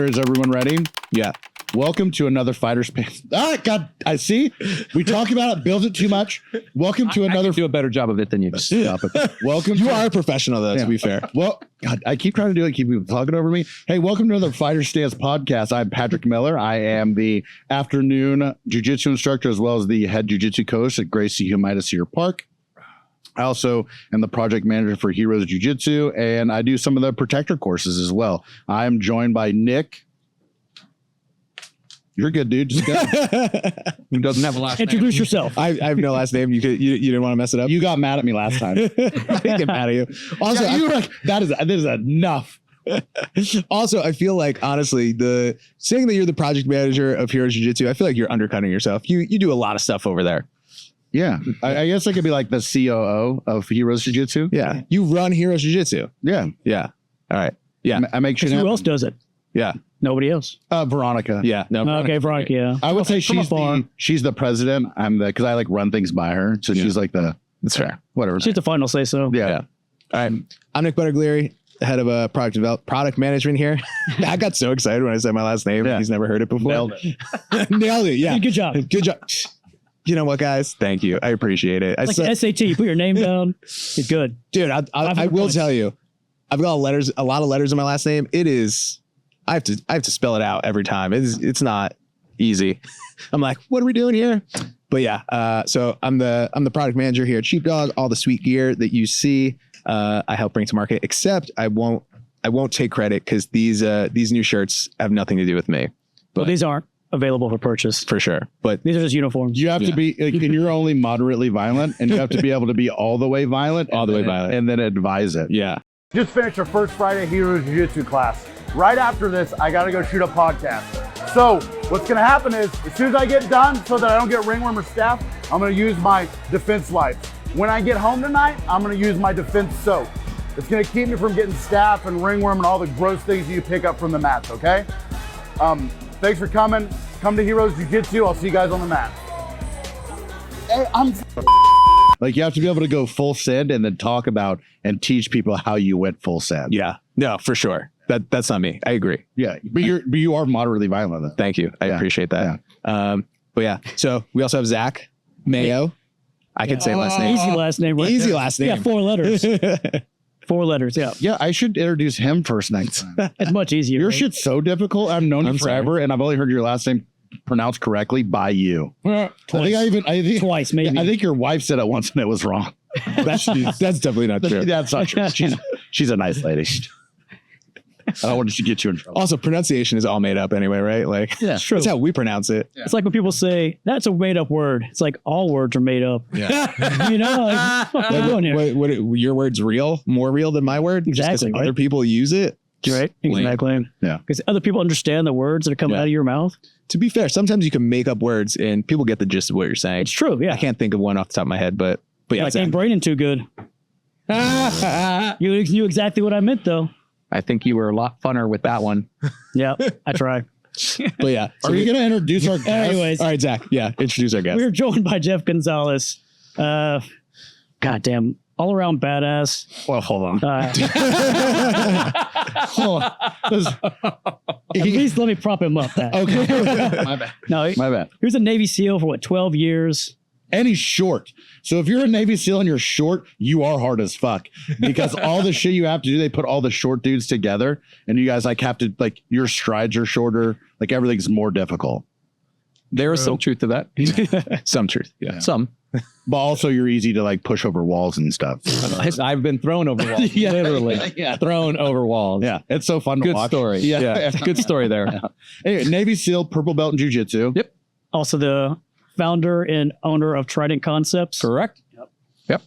Is everyone ready? Yeah. Welcome to another Fighter Space. Ah, God, I see. We talk about it, build it too much. Welcome to another. I do a better job of it than you. Stop it. Welcome. You are a professional, though, to be fair. Well, God, I keep trying to do it. Keep people talking over me. Hey, welcome to another Fighter Stance podcast. I'm Patrick Miller. I am the afternoon jiu-jitsu instructor as well as the head jiu-jitsu coach at Gracie Humida Cedar Park. I also am the project manager for Heroes Jiu-Jitsu, and I do some of the protector courses as well. I am joined by Nick. You're good, dude. Just go. He doesn't have a last name. Introduce yourself. I have no last name. You didn't want to mess it up. You got mad at me last time. I get mad at you. Also, Yeah, you were like, that is enough. Also, I feel like, honestly, the saying that you're the project manager of Heroes Jiu-Jitsu, I feel like you're undercutting yourself. You do a lot of stuff over there. Yeah, I guess I could be like the COO of Heroes Jiu-Jitsu. Yeah. You run Heroes Jiu-Jitsu. Yeah. Yeah. All right. Yeah. I make sure. Who else does it? Yeah. Nobody else. Veronica. Yeah. No. Okay, Veronica. Yeah. I would say From she's the president. I'm the because I like run things by her. So she's like the That's fair. whatever. She's the final say so. Yeah. All right. I'm Nick Buttergleary, head of product management here. I got so excited when I said my last name. Yeah. He's never heard it before. Nailed it. Nailed it. Yeah. Good job. Good job. You know what, guys? Thank you. I appreciate it. It's like SAT. You put your name down. It's good. Dude, I will tell you, I've got a lot of letters in my last name. It is, I have to spell it out every time. It's not easy. I'm like, what are we doing here? But yeah, so I'm the product manager here at Sheepdog. All the sweet gear that you see, I help bring to market. Except I won't take credit because these new shirts have nothing to do with me. But these aren't available for purchase. For sure. But These are just uniforms. You have to be, like, and you're only moderately violent, and you have to be able to be all the way violent, and then advise it. yeah. Just finished our first Friday Heroes Jiu-Jitsu class. Right after this, I gotta go shoot a podcast. So what's gonna happen is, as soon as I get done, so that I don't get ringworm or staph, I'm gonna use my defense wipes. When I get home tonight, I'm gonna use my defense soap. It's gonna keep me from getting staph and ringworm and all the gross things you pick up from the mats, okay? Thanks for coming. Come to Heroes Jiu-Jitsu. I'll see you guys on the mat. Hey, Like you have to be able to go full send and then talk about and teach people how you went full send. Yeah. No, for sure. That's not me. I agree. Yeah, but you are moderately violent though. Thank you. I appreciate that. Yeah. But yeah, so we also have Zach Mayo. I can say last name. Easy last name. Right Easy there. last name. Yeah, 4 letters. 4 letters. Yeah. Yeah, I should introduce him first next time. It's much easier. Your right? shit's so difficult. I've known you forever, and I've only heard your last name pronounced correctly by you. Twice. I think Twice, maybe. I think your wife said it once and it was wrong. That's definitely not true. That's not true. She's a nice lady. I don't want to get you in trouble. Also, pronunciation is all made up anyway, right? Like, Yeah, it's true. That's how we pronounce it. It's like when people say, that's a made up word. It's like all words are made up. Yeah. You know, like, what are we doing here? What, your word's real? More real than my word? Just 'cause Exactly, right? other people use it? Right? Exactly. Yeah. Because other people understand the words that are coming out of your mouth. To be fair, sometimes you can make up words and people get the gist of what you're saying. It's true. Yeah. I can't think of one off the top of my head, but yeah. Like, ain't Brayden too good? You knew exactly what I meant, though. I think you were a lot funner with that one. Yeah, I try. But yeah. Are you going to introduce our guest? Anyways, All right, Zach. Yeah. Introduce our guest. we're joined by Jeff Gonzales. Goddamn, all around badass. Well, hold on. Hold on. At least let me prop him up. That. Okay. My bad. No, My bad. he was a Navy SEAL for 12 years. And he's short. So if you're a Navy SEAL and you're short, you are hard as fuck. Because all the shit you have to do, they put all the short dudes together. And you guys have to, like, your strides are shorter. Like, everything's more difficult. There is some truth to that. Some truth. Yeah. Some. But also you're easy to, like, push over walls and stuff. I've been thrown over walls. Literally. Thrown over walls. Yeah. It's so fun to Good watch. story. Yeah. Good story there. Anyway, Navy SEAL, purple belt in jiu-jitsu. Yep. Also the founder and owner of Trident Concepts. Correct. Yep.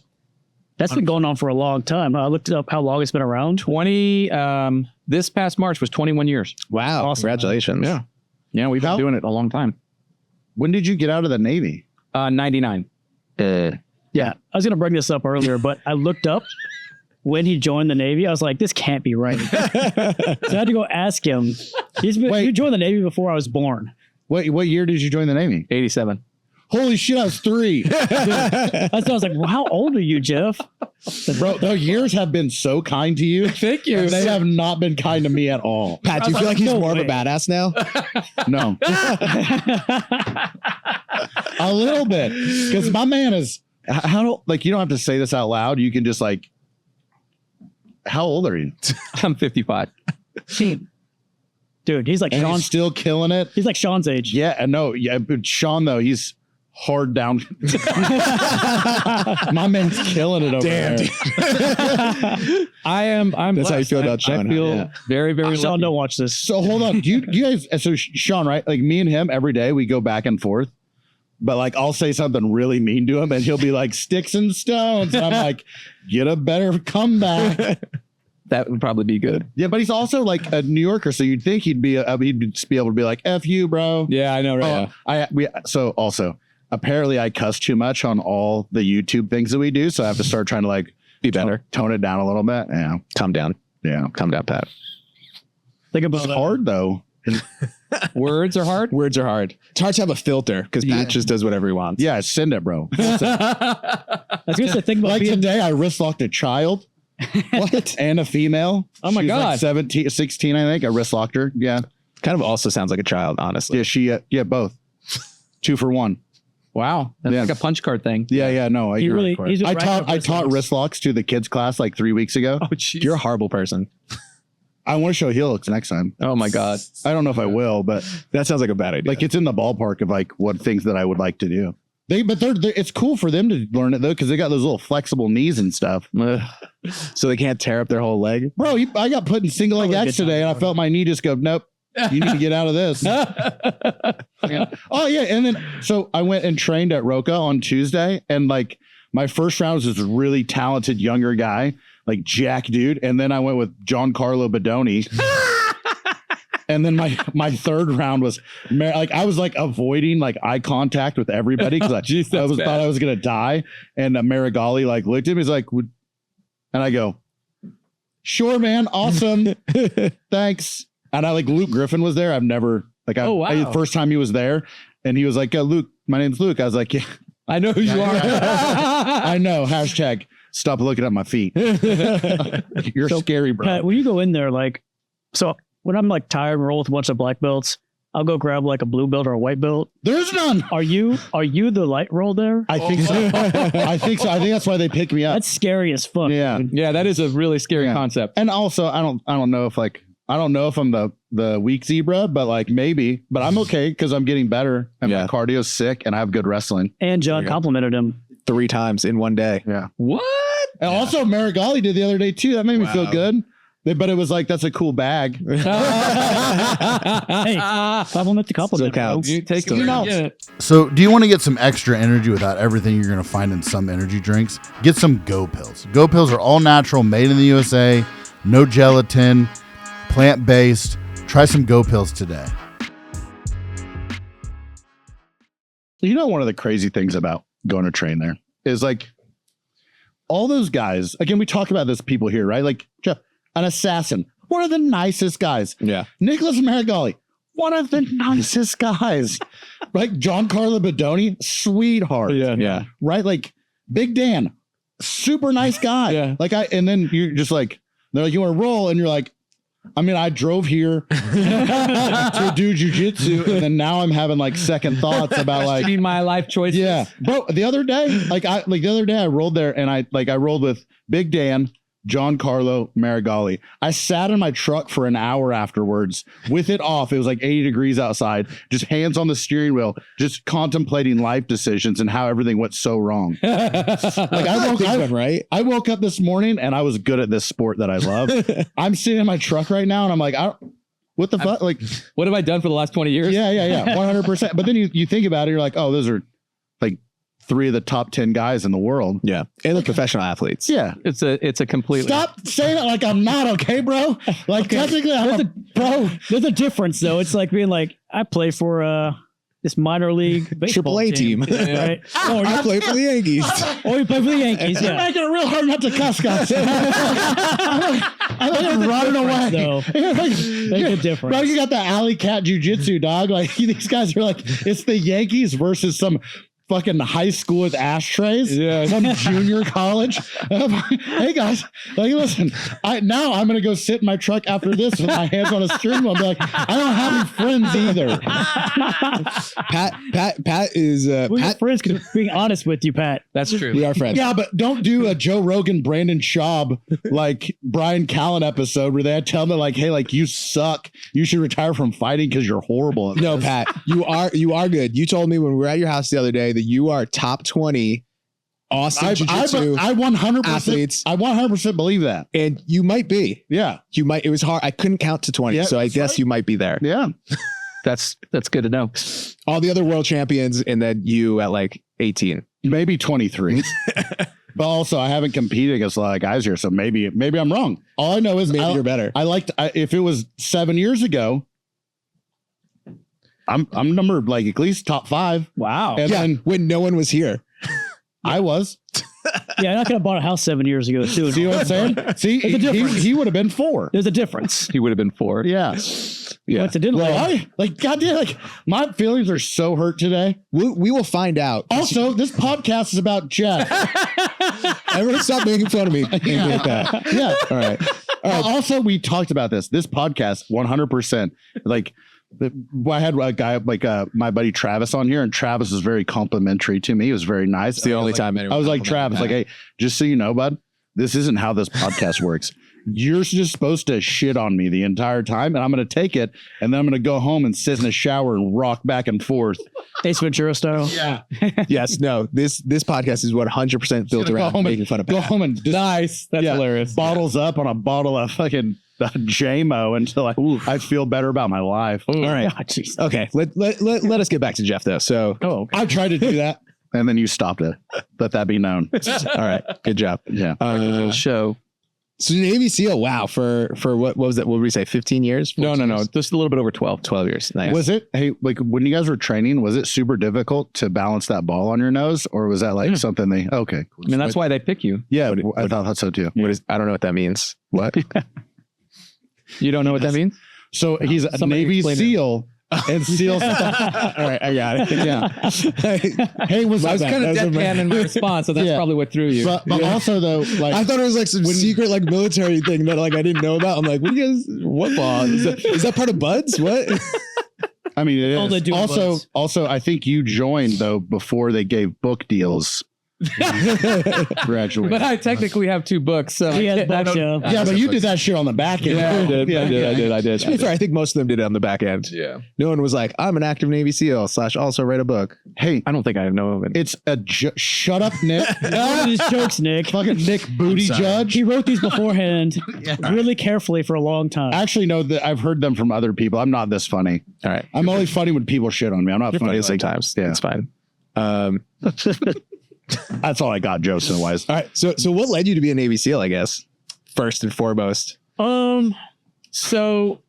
That's been going on for a long time. I looked up how long it's been around. This past March was 21 years. Wow. Awesome. Congratulations. Yeah. Yeah, we've been doing it a long time. When did you get out of the Navy? 99. Yeah, I was going to bring this up earlier, but I looked up when he joined the Navy. I was like, this can't be right. So I had to go ask him. He joined the Navy before I was born. What year did you join the Navy? 87. Holy shit, I was 3. That's why I was like, well, how old are you, Jeff? Bro, the years have been so kind to you. Thank you. And they have not been kind to me at all. Pat, do you feel like he's more of a way. badass now? No. A little bit. Because my man is, how, like, you don't have to say this out loud. You can just, like, how old are you? I'm 55. Dude, he's like And Sean. he's still killing it. He's like Sean's age. Yeah, I know. Yeah, but Sean, though, he's hard down. My man's killing it over Damn, there. dude. I'm That's how you blessed. feel about Sean, I huh? feel Yeah. very, very Sean, lucky. don't watch this. So hold on. Do you guys, so Sean, right? Like me and him every day, we go back and forth. But like I'll say something really mean to him and he'll be like sticks and stones. And I'm like, get a better comeback. That would probably be good. Yeah, but he's also like a New Yorker, so you'd think he'd just be able to be like, F you, bro. Yeah, I know, right? So also apparently I cuss too much on all the YouTube things that we do. So I have to start trying to like Be better. tone it down a little bit. Yeah. Calm down. Yeah. Calm down, Pat. Think It's about that. hard though. Words are hard. Words are hard. It's hard to have a filter because Pat just does whatever he wants. Yeah, send it, bro. I was gonna say, think about Like being today, I wrist locked a child. What? And a female. Oh my She's God. Like 17, 16, I think. I wrist locked her. Yeah. Kind of also sounds like a child, honestly. Yeah, yeah, both. 2 for 1. Wow, that's Yeah. like a punch card thing. Yeah, no. He you're really- right. he's I right taught up I wrist taught locks. wrist locks to the kids class like 3 weeks ago. Oh, jeez. You're a horrible person. I want to show heel hooks next time. Oh my God. I don't know if I will, but That sounds like a bad idea. like it's in the ballpark of like what things that I would like to do. It's cool for them to learn it though because they got those little flexible knees and stuff. so they can't tear up their whole leg. Bro, I got put in single leg Probably a X good today, time. and I felt my knee just go, nope. You need to get out of this. Oh yeah, and then so I went and trained at Roca on Tuesday, and like my first round was this really talented younger guy, like Jack dude, and then I went with Giancarlo Badoni. And then my third round was like I was like avoiding like eye contact with everybody because Jeez, I that's was bad. thought I was gonna die. And Marigali like looked at me, he's like, and I go, sure, man, awesome, thanks. And I like Luke Griffin was there. I've never like Oh, wow. first time he was there, and he was like, Luke, my name's Luke. I was like, yeah, I know who you are. I know. Hashtag stop looking at my feet. You're scary, bro. Pat, when you go in there, like, so when I'm like tired and roll with a bunch of black belts, I'll go grab like a blue belt or a white belt. There's none. Are you the light roll there? I think so. I think so. I think that's why they picked me up. That's scary as fuck. Yeah. dude. Yeah, that is a really scary Yeah. concept. And also, I don't know if I'm the weak zebra, but like maybe. But I'm okay because I'm getting better and Yeah. my cardio's sick and I have good wrestling. And John complimented him. 3 times in one day. Yeah. What? And also, Marigali did the other day too. That made me feel Wow. good. But it was like that's a cool bag. Hey, compliment the compliment. Still counts. You take Still it. counts. Yeah. So, do you want to get some extra energy without everything you're going to find in some energy drinks? Get some Go Pills. Go Pills are all natural, made in the USA, no gelatin, plant-based. Try some Go Pills today. You know, one of the crazy things about going to train there is like all those guys. Again, we talk about this people here, right? Like Jeff, an assassin, one of the nicest guys. Yeah. Nicholas Marigali, one of the nicest guys. Right? Giancarlo Badoni, sweetheart. Yeah. Right? Like Big Dan, super nice guy. Yeah. Like and then you're just like, they're like, you want to roll? And you're like, I mean, I drove here to do jujitsu, and then now I'm having like second thoughts about like, Be my life choices. yeah, bro. The other day I rolled there, and I rolled with Big Dan, Giancarlo Marigali. I sat in my truck for an hour afterwards with it off. It was like 80 degrees outside, just hands on the steering wheel, just contemplating life decisions and how everything went so wrong. Like I woke up this morning and I was good at this sport that I love. I'm sitting in my truck right now and I'm like, what the fuck? Like, What have I done for the last 20 years? yeah, 100%. But then you think about it, you're like, oh, those are like 3 of the top 10 guys in the world. Yeah. And they're professional athletes. Yeah. It's a completely. Stop saying it like I'm not okay, bro. Like technically I'm a pro. There's a difference though. It's like being like, I play for this minor league baseball AAA team. right? Or I play for the Yankees. you play for the Yankees. You're Yeah. making it real hard not to cuss, guys. I'm running away. though. Make a difference. Bro, you got the alley cat jujitsu, dog. Like these guys are like, it's the Yankees versus some fucking high school with ashtrays. Yeah. Some junior college. Hey guys, like listen, I'm gonna go sit in my truck after this with my hands on a steering wheel. I'll be like, I don't have any friends either. Pat is We're your Pat. friends, being honest with you, Pat. That's true. We are friends. Yeah, but don't do a Joe Rogan, Brandon Schaub, like Brian Callen episode where they tell me like, hey, like you suck. You should retire from fighting because you're horrible. At No, this. Pat, you are good. You told me when we were at your house the other day that you are top 20 Austin Jiu-Jitsu I 100% athletes. I 100% believe that. and you might be. Yeah. You might. It was hard. I couldn't count to 20, Yeah, so I that's guess right. you might be there. Yeah. That's good to know. All the other world champions, and then you at like 18. Maybe 23. But also I haven't competed against a lot of guys here, so maybe I'm wrong. All I know is Maybe you're better. if it was 7 years ago, I'm numbered like at least top 5. Wow. And Yeah, then when no one was here. I was. Yeah, I could have bought a house 7 years ago too. See what I'm saying? See, There's a difference. he would have been 4. There's a difference. He would have been 4. Yeah. Yeah. What's it didn't Like goddamn, like my feelings are so hurt today. We will find out. Also, this podcast is about Jeff. Everyone stop making fun of me. Yeah. Yeah. All right. Also, we talked about this. This podcast, 100%. Like, I had a guy like my buddy Travis on here, and Travis was very complimentary to me. He was very nice. It's the only time anyone I was like, complimented Travis, like, hey, just so you know, bud, this isn't how this podcast works. You're just supposed to shit on me the entire time, and I'm going to take it, and then I'm going to go home and sit in the shower and rock back and forth. Ace Ventura style. Yeah. Yes. No. This podcast is 100% built around making fun of Go Pat. home and just Nice. That's hilarious. bottles up on a bottle of fucking JMO until I feel better about my life. All right. God, jeez. Okay. Let us get back to Jeff though. So, Oh, okay. I tried to do that, and then you stopped it. Let that be known. all right. Good job. Yeah. Show. So Navy SEAL. Wow. For what was that? What would we say? 15 years? No. 14 years? Just a little bit over 12. 12 years. Nice. Was it, hey, like when you guys were training, was it super difficult to balance that ball on your nose, or was that like something okay. Cool. I mean, that's why they pick you. Yeah, I thought so too. What is? I don't know what that means. What? You don't know what that means? So he's a Somebody Navy explain it. SEAL and SEAL. All right. I got it. Yeah. Hey, was I was kind of deadpan in my response, so that's Yeah. probably what threw you. but also though, like I thought it was like some secret like military thing that like I didn't know about. I'm like, what do you guys? What ball? Is that part of Buds? What? I mean, it All they is. do is Also, I think you joined though before they gave book deals. Graduate. But I technically have 2 books, so He has I books, don't- yeah. Yeah, but you did that shit on the back end. Yeah, I did. I did. To be fair, I think most of them did it on the back end. Yeah. No one was like, I'm an active Navy SEAL / also write a book. Hey, I don't think I know of it. it's a shut up, Nick. These jokes, Nick. Fucking Nick Booty Judge. He wrote these beforehand, really carefully for a long time. Actually, no, I've heard them from other people. I'm not this funny. All right. I'm only funny when people shit on me. I'm not You're funny funny sometimes. Yeah. It's fine. That's all I got, Joseph wise. All right. So what led you to be a Navy SEAL, I guess? First and foremost. So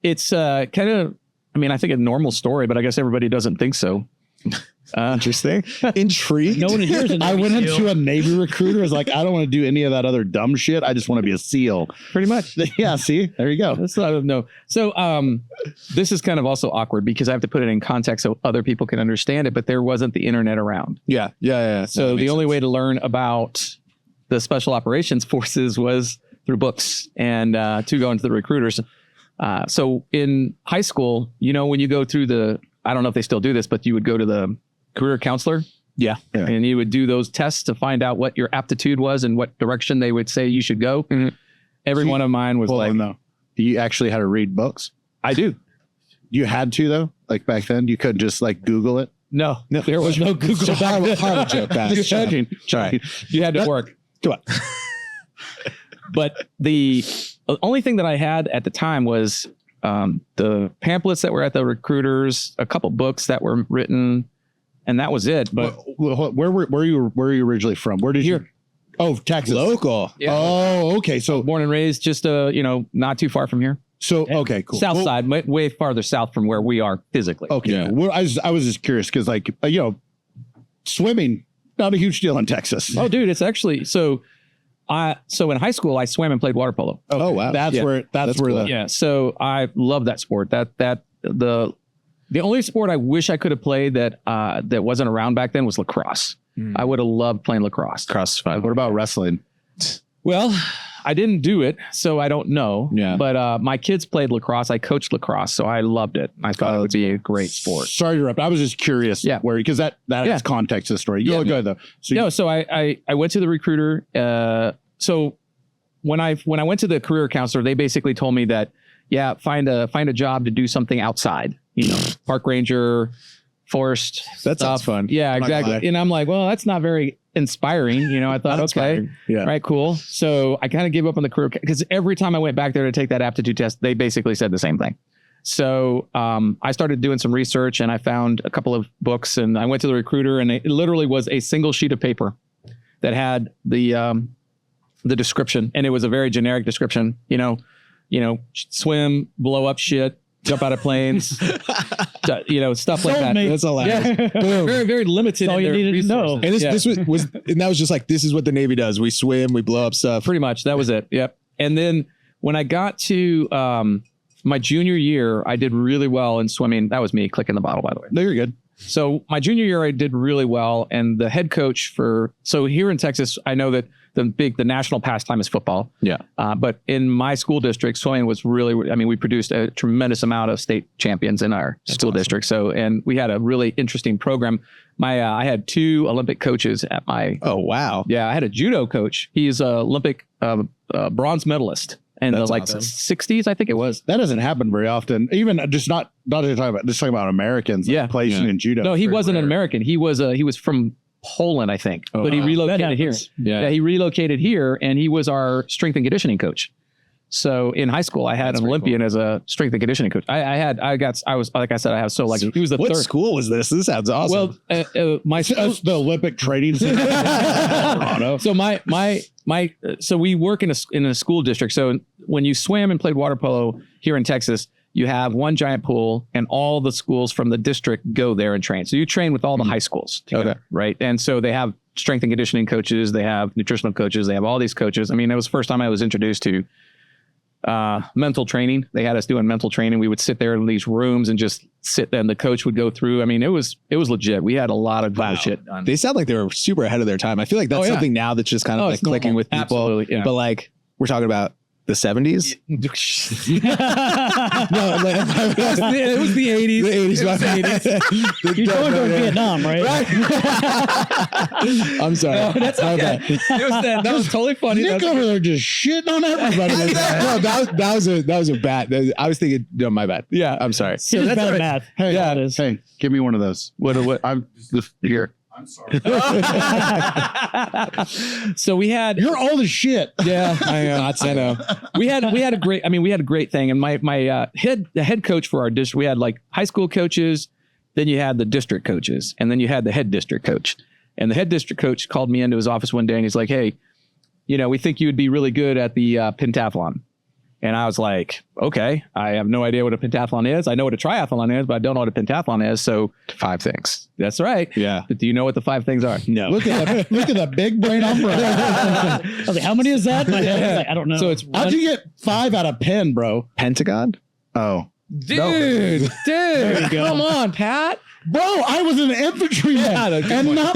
it's kind of, I mean, I think a normal story, but I guess everybody doesn't think so. Interesting. Intrigued. No one in here is a I Navy went SEAL. into a Navy recruiter. I was like, I don't want to do any of that other dumb shit. I just want to be a SEAL. Pretty much. Yeah, see? There you go. That's not no. So this is kind of also awkward because I have to put it in context so other people can understand it, but there wasn't the internet around. Yeah. So the only way to learn about the special operations forces was through books and to go into the recruiters. So in high school, you know, when you go through I don't know if they still do this, but you would go to the career counselor. Yeah. And you would do those tests to find out what your aptitude was and what direction they would say you should go. Mhm. Every one of mine was Hold like, on, no. You actually had to read books? I do. You had to, though? Like back then? You couldn't just like Google it? No, there was no Google. horrible joke, Pat. Just joking. All right. You had to work. Come on. But the only thing that I had at the time was the pamphlets that were at the recruiters, a couple books that were written, and that was it. But Where were you originally from? Where did you? Oh, Texas. Local. yeah, Oh, okay. So born and raised, just not too far from here, okay, cool. south Well, side, way farther south from where we are physically. Okay. Yeah. Well, I was just curious because, like, swimming, not a huge deal in Texas. Oh, dude, it's actually so in high school I swam and played water polo. Oh, wow. That's Yeah. where That's where cool. the Yeah, so I love that sport. That the The only sport I wish I could have played that wasn't around back then was lacrosse. I would have loved playing lacrosse. Lacrosse is fun. What about wrestling? Well, I didn't do it, so I don't know. Yeah. But my kids played lacrosse. I coached lacrosse, so I loved it. I thought it would be a great sport. Sorry to interrupt. I was just curious. Yeah. Where because that has context to the story. Go ahead though. So I went to the recruiter. So when I went to the career counselor, they basically told me that find a job to do something outside. Park ranger, forest. That sounds fun. Yeah, exactly. And I'm like, well, that's not very inspiring. I thought, okay, Yeah. right, cool. So I kind of gave up on the career because every time I went back there to take that aptitude test, they basically said the same thing. So I started doing some research and I found a couple of books and I went to the recruiter and it literally was a single sheet of paper that had the description, and it was a very generic description. Swim, blow up shit, jump out of planes, stuff like that. me. That's all I Yeah. Very, very limited. all in you their needed to know. resources. And this was and that was just like, this is what the Navy does. We swim, we blow up stuff. Pretty much. That was it. Yep. And then when I got to my junior year, I did really well in swimming. That was me clicking the bottle, by the way. No, you're good. So my junior year, I did really well. And the head coach so here in Texas, I know that the national pastime is football. Yeah. But in my school district, swimming was really, we produced a tremendous amount of state champions in our school district. So, and we had a really interesting program. I had 2 Olympic coaches at my. Oh, wow. Yeah. I had a judo coach. He's a Olympic bronze medalist in the awesome. 60s, I think it was. That doesn't happen very often. Even just not talking about Americans. Yeah. Placing in judo. No, he Very wasn't rare. an American. He was from Poland, I think, but he relocated here. Yeah. He relocated here, and he was our strength and conditioning coach. So in high school, I had an Olympian as a strength and conditioning coach. I was like I said, he was the What third. school was this? This sounds awesome. Well, my That's the Olympic Training Center. Colorado. So so we work in a school district. So when you swam and played water polo here in Texas, you have one giant pool and all the schools from the district go there and train. So you train with all the high schools together, Okay. right? And so they have strength and conditioning coaches, they have nutritional coaches, they have all these coaches. It was the first time I was introduced to mental training. They had us doing mental training. We would sit there in these rooms and just sit there and the coach would go through. It was legit. We had a lot of cool shit done. They sound like they were super ahead of their time. I feel like that's something now that's just kind of like it's normal. clicking with people. Absolutely, yeah. But like, we're talking about the 70s? It was the 80s. The 80s. My bad. You're going to Vietnam, right? I'm sorry. That's My okay. bad. That was totally funny. Nick over there just shitting on everybody. No, that was a bad. I was thinking, no, my bad. Yeah. I'm sorry. He's just bad at math. Hey, Yeah, it is. Hey, give me one of those. What? I'm just here. I'm sorry. So we had. You're old as shit. Yeah, I know. We had a great. We had a great thing, and the head coach for our district. We had like high school coaches, then you had the district coaches, and then you had the head district coach. And the head district coach called me into his office one day, and he's like, "Hey, we think you would be really good at the pentathlon." And I was like, "Okay, I have no idea what a pentathlon is. I know what a triathlon is, but I don't know what a pentathlon is." So 5 things. that's right. Yeah. But do you know what the 5 things are? No. Look at the big brain on bro. I was like, how many is that? My dad was like, I don't know. So it's How'd you get 5 out of 10, bro? Pentagon? Oh. dude, come on, Pat. Bro, I was an infantryman, and not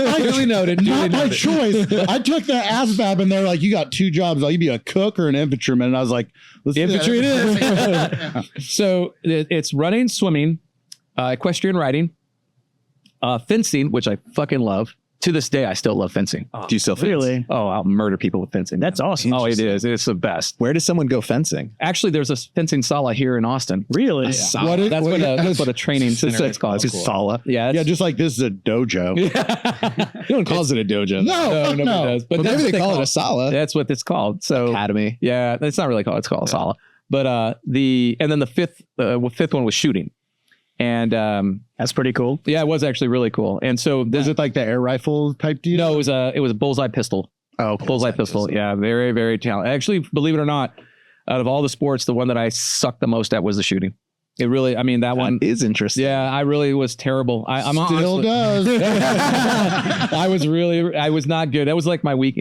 my choice. I took the ASVAB, and they're like, "You got 2 jobs. Like, you be a cook or an infantryman." And I was like, Infantry it is. So it's running, swimming, equestrian riding, fencing, which I fucking love. To this day, I still love fencing. Do you still fence? Really? Oh, I'll murder people with fencing. That's awesome. Oh, it is. It's the best. Where does someone go fencing? Actually, there's a fencing sala here in Austin. Really? That's what a training center is called. It's sala. Yeah. yeah, just like this is a dojo. No one calls it a dojo. No, nobody no. does. But But that's maybe what they call it call a sala. That's what it's called. So Academy. yeah, it's not really called. It's called a sala. But and then the fifth one was shooting, and That's pretty cool. yeah, it was actually really cool. And so Is it like the air rifle type deal? no, it was a bullseye pistol. Oh, Bullseye pistol. Yeah, very, very talented. Actually, believe it or not, out of all the sports, the one that I sucked the most at was the shooting. It really, that one is interesting. Yeah, I really was terrible. I'm Still honestly, does. I was not good. That was like my weak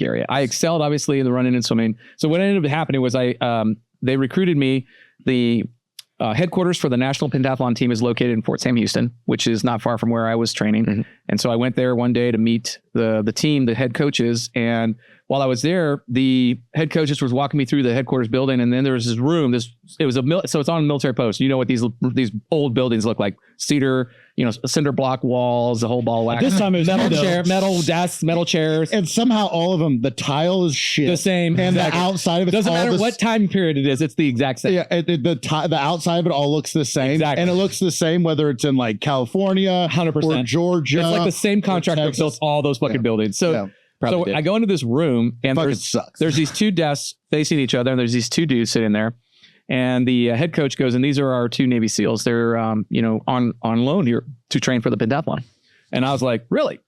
area. I excelled obviously in the running and swimming. So what ended up happening was they recruited me. headquarters for the national pentathlon team is located in Fort Sam Houston, which is not far from where I was training. And so I went there one day to meet the team, the head coaches. And while I was there, the head coaches was walking me through the headquarters building. And then there was this room, so it's on a military post. You know what these old buildings look like: cedar, cinder block walls, the whole ball of wax. This time it was metal desks, metal chairs. And somehow all of them, the tile is shit. The same. And exactly. the outside of it doesn't matter what time period it is. It's the exact same. Yeah, the outside of it all looks the same. Exactly. And it looks the same whether it's in like California, 100%. or Georgia. It's like the same contractor Texas. built all those fucking buildings. So, Probably I go into this room and sucks. there's these two desks facing each other, and there's these two dudes sitting there. And the head coach goes, and these are our two Navy SEALs. They're on loan here to train for the pentathlon. And I was like, really?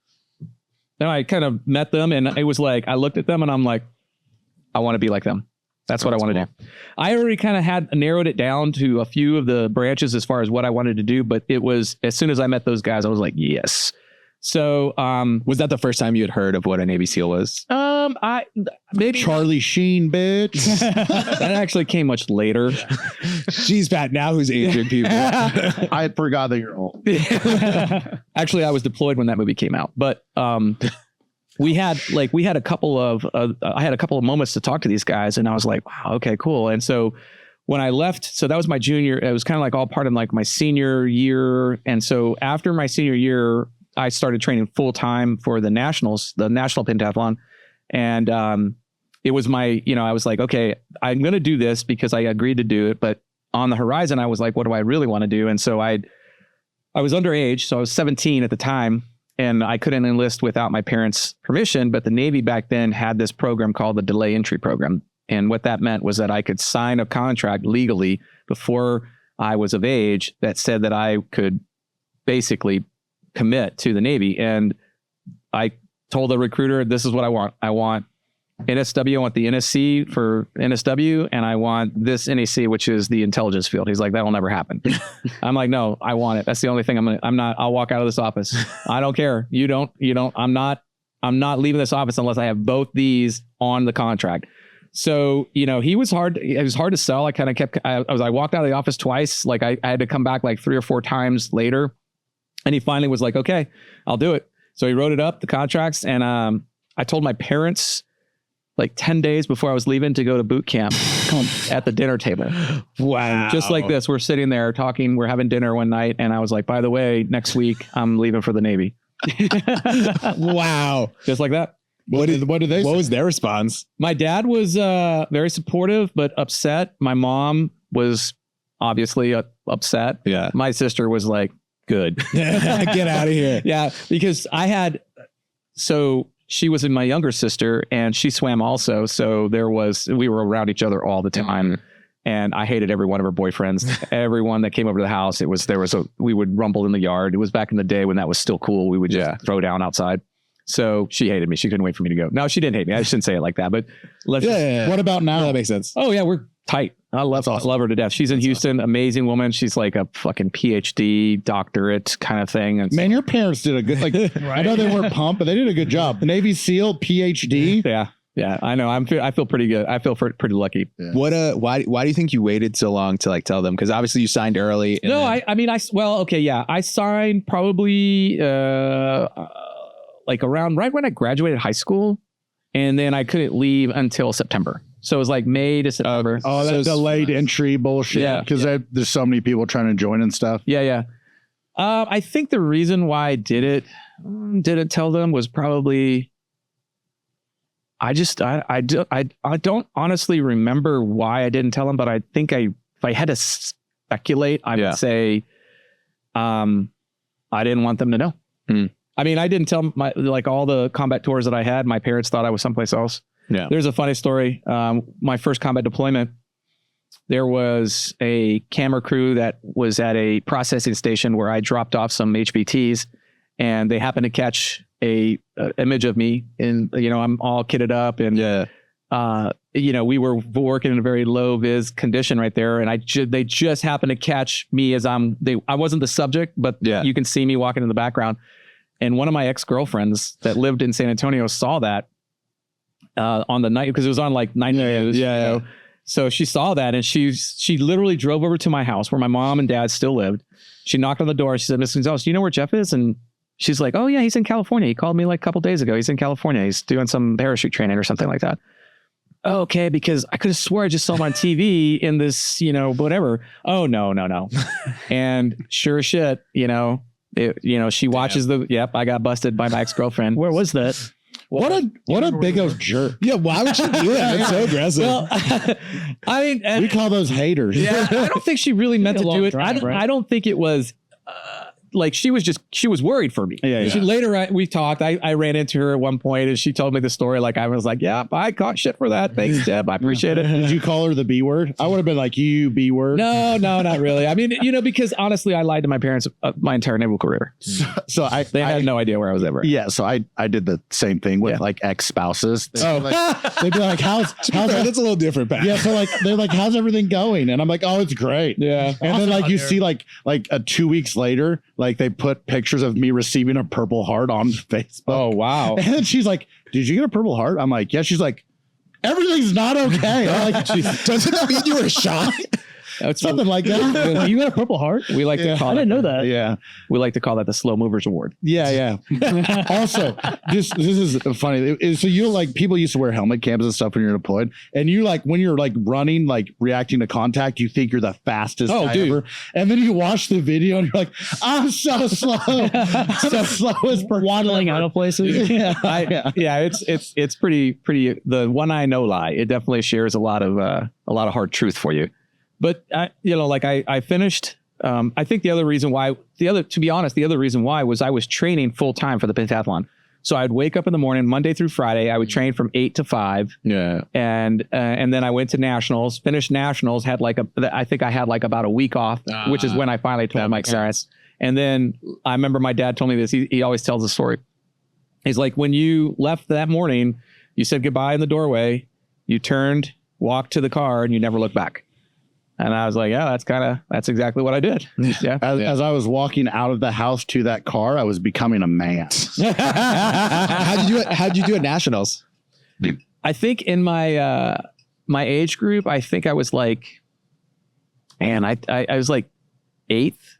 Then I kind of met them, and it was like I looked at them, and I'm like, I want to be like them. That's what I want to do. I already kind of had narrowed it down to a few of the branches as far as what I wanted to do, but it was as soon as I met those guys, I was like, yes. So, was that the first time you had heard of what a Navy SEAL was? I maybe Charlie Sheen, bitch. that actually came much later. Jeez, Pat, now who's aging people? I forgot that you're old. Actually, I was deployed when that movie came out, but we had a couple of I had a couple of moments to talk to these guys, and I was like, wow, okay, cool. And so when I left, so that was my junior. It was kind of like all part of like my senior year, and so after my senior year, I started training full time for the nationals, the national pentathlon. And it was I was like, okay, I'm going to do this because I agreed to do it. But on the horizon, I was like, what do I really want to do? And so I was underage. So I was 17 at the time, and I couldn't enlist without my parents' permission. But the Navy back then had this program called the delay entry program. And what that meant was that I could sign a contract legally before I was of age that said that I could basically commit to the Navy. And I told the recruiter, this is what I want. I want NSW, I want the NSC for NSW, and I want this NAC, which is the intelligence field. He's like, that'll never happen. I'm like, no, I want it. That's the only thing I'll walk out of this office. I don't care. You don't, I'm not leaving this office unless I have both these on the contract. So, it was hard. It was hard to sell. I kind of kept, I walked out of the office twice. Like I had to come back like 3 or 4 times later. And he finally was like, okay, I'll do it. So he wrote it up, the contracts. And I told my parents like 10 days before I was leaving to go to boot camp at the dinner table. Wow. Just like this. We're sitting there talking. We're having dinner one night. And I was like, by the way, next week I'm leaving for the Navy. Wow. Just like that. What was their response? My dad was very supportive, but upset. My mom was obviously upset. Yeah. My sister was like, good. Get out of here. Yeah, because she was my younger sister, and she swam also. So we were around each other all the time. And I hated every one of her boyfriends. Everyone that came over to the house, we would rumble in the yard. It was back in the day when that was still cool. We would just throw down outside. So she hated me. She couldn't wait for me to go. No, she didn't hate me. I shouldn't say it like that, but What about now? No, that makes sense. Oh yeah, we're tight. I love her to death. She's in Houston, amazing woman. She's like a fucking PhD, doctorate kind of thing. Man, your parents did a good, I know they weren't pumped, but they did a good job. The Navy SEAL, PhD. Yeah, I know. I feel pretty good. I feel pretty lucky. Yeah. Why do you think you waited so long to like tell them? Because obviously you signed early. I signed probably like around right when I graduated high school, and then I couldn't leave until September. So it was like May to September. Oh, that's delayed entry bullshit. Yeah. Because there's so many people trying to join and stuff. Yeah. I think the reason why I didn't tell them was probably I don't honestly remember why I didn't tell them, but I think if I had to speculate, I would say I didn't want them to know. I mean, I didn't tell all the combat tours that I had. My parents thought I was someplace else. Yeah. There's a funny story. My first combat deployment, there was a camera crew that was at a processing station where I dropped off some HVTs, and they happened to catch a image of me, and I'm all kitted up, and we were working in a very low vis condition right there, and they just happened to catch me as I wasn't the subject, but you can see me walking in the background. And one of my ex-girlfriends that lived in San Antonio saw that on the night, because it was on like 90 news. So she saw that, and she literally drove over to my house where my mom and dad still lived. She knocked on the door. She said, "Miss Gonzales, do you know where Jeff is?" And she's like, "Oh yeah, he's in California. He called me like a couple days ago. He's in California. He's doing some parachute training or something like that." Okay, because I could have swore I just saw him on TV in this, whatever. Oh no. And sure as shit, she watches I got busted by my ex-girlfriend. Where was that? What a big old jerk. Yeah, why would you do that? That's so aggressive. Well, I mean, We call those haters. yeah, I don't think she really meant to Long do it. drive, right? I don't think it was like she was worried for me. Yeah. Later, we talked. I ran into her at one point and she told me the story. Like, I was like, yeah, I caught shit for that. Thanks, Deb. I appreciate it. Did you call her the B word? I would have been like, you B word. No, not really. I mean, because honestly, I lied to my parents my entire naval career. So They had no idea where I was ever. Yeah, so I did the same thing with like ex-spouses. They'd be like, how's That's a little different, Pat. yeah, so like they're like, how's everything going? And I'm like, oh, it's great. Yeah. And then like you see like 2 weeks later, like they put pictures of me receiving a Purple Heart on Facebook. Oh, wow. And then she's like, did you get a Purple Heart? I'm like, yeah. She's like, everything's not okay. I'm like, Doesn't that mean you were shot? That's something like that. You got a Purple Heart? we like to call I didn't know that. Yeah. We like to call that the Slow Movers Award. Yeah. Also, this is funny. So you like people used to wear helmet cams and stuff when you're deployed, and you like when you're like running, like reacting to contact, you think you're the fastest guy ever, and then you watch the video and you're like, I'm so slow, so slow as per Waddling out of places. It's pretty. The one eye no lie. It definitely shares a lot of hard truth for you. But I finished. I think the other reason why was I was training full time for the pentathlon. So I'd wake up in the morning, Monday through Friday. I would train from 8 to 5. Yeah. And then I went to nationals, finished nationals, I think I had like about a week off, which is when I finally told my parents. And then I remember my dad told me this. He always tells the story. He's like, when you left that morning, you said goodbye in the doorway, you turned, walked to the car, and you never looked back. And I was like, yeah, that's exactly what I did. Yeah. As I was walking out of the house to that car, I was becoming a man. How'd you do at nationals? I think in my my age group, I think I was like, man, I was like eighth.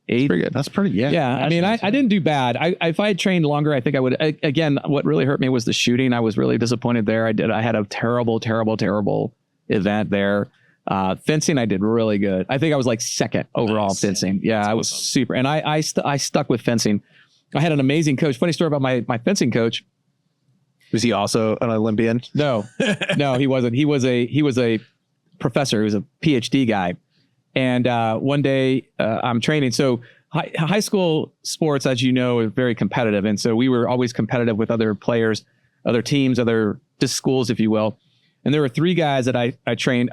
Pretty good. That's pretty. Yeah. Yeah. I mean, I didn't do bad. If I had trained longer, I think I would. Again, what really hurt me was the shooting. I was really disappointed there. I had a terrible event there. Fencing, I did really good. I think I was like second overall in fencing. Yeah, I was super. And I stuck with fencing. I had an amazing coach. Funny story about my fencing coach. Was he also an Olympian? No, he wasn't. He was a professor. He was a PhD guy. And one day I'm training. So high school sports, as you know, are very competitive. And so we were always competitive with other players, other teams, other just schools, if you will. And there were 3 guys that I trained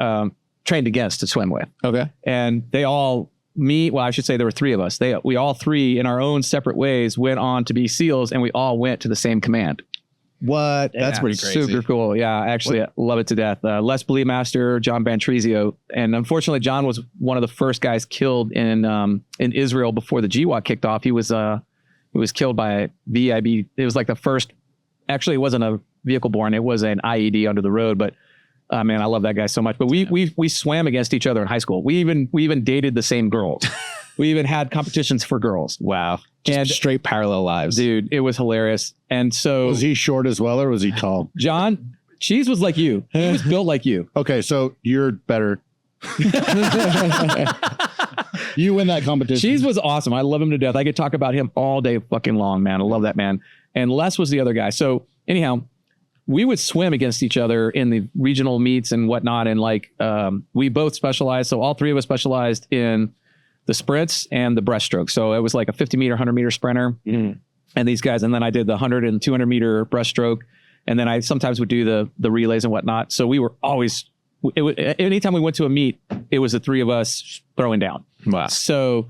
against to swim with. Okay. And they all, I should say there were 3 of us. We all 3 in our own separate ways went on to be SEALs, and we all went to the same command. What? That's pretty crazy. Super cool. Yeah, actually, I love it to death. Les Master, John Bantrizio, and unfortunately, John was one of the first guys killed in Israel before the GWOT kicked off. He was killed by a VIB. It was like the first. Actually, it wasn't a vehicle borne. It was an IED under the road. But man, I love that guy so much. But we swam against each other in high school. We even dated the same girls. We even had competitions for girls. Wow. And straight parallel lives. Dude, it was hilarious. And so... Was he short as well, or was he tall? John, Cheese was like you. He was built like you. Okay, so you're better. You win that competition. Cheese was awesome. I love him to death. I could talk about him all day fucking long, man. I love that man. And Les was the other guy. So anyhow, we would swim against each other in the regional meets and whatnot. And we both specialized. So all 3 of us specialized in the sprints and the breaststroke. So it was like a 50 meter, 100 meter sprinter. Mm. And these guys, and then I did the 100 and 200 meter breaststroke. And then I sometimes would do the relays and whatnot. So we were always, anytime we went to a meet, it was the 3 of us throwing down. Wow. So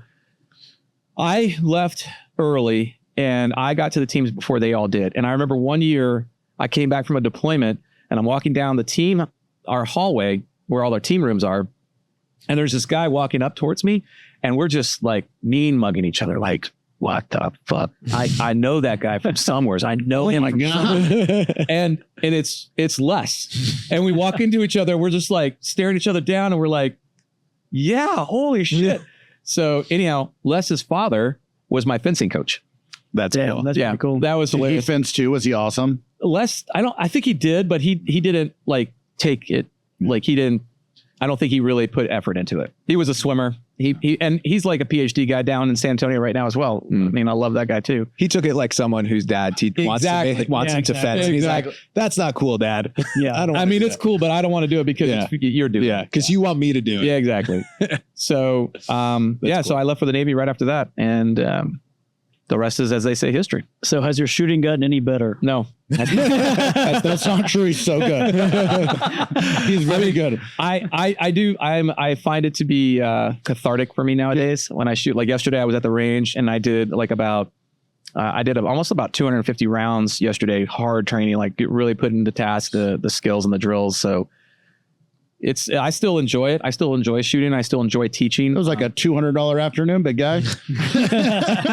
I left early and I got to the teams before they all did. And I remember one year I came back from a deployment and I'm walking down our hallway where all our team rooms are. And there's this guy walking up towards me and we're just like mean mugging each other. Like what the fuck? I know that guy from somewhere. I know him from somewhere. And it's Les. And we walk into each other. We're just like staring each other down, and we're like, yeah, holy shit. So anyhow, Les's father was my fencing coach. That's cool. That's pretty cool. That was Did he hilarious. fence too? Was he awesome? Les, I think he did, but he didn't like take it. Like he didn't, I don't think he really put effort into it. He was a swimmer. He's like a PhD guy down in San Antonio right now as well. I mean, I love that guy too. He took it like someone whose dad wants him to fence. And he's like, that's not cool, Dad. Yeah. I mean, it's cool, but I don't want to do it because you're doing it. Yeah, because you want me to do it. Yeah, exactly. So, cool. so I left for the Navy right after that. And the rest is, as they say, history. So has your shooting gotten any better? No. That's not true. He's so good. He's very good. I find it to be cathartic for me nowadays when I shoot. Like yesterday, I was at the range and I did like almost about 250 rounds yesterday, hard training, like really put into task the skills and the drills. So I still enjoy it. I still enjoy shooting. I still enjoy teaching. It was like a $200 afternoon, big guy.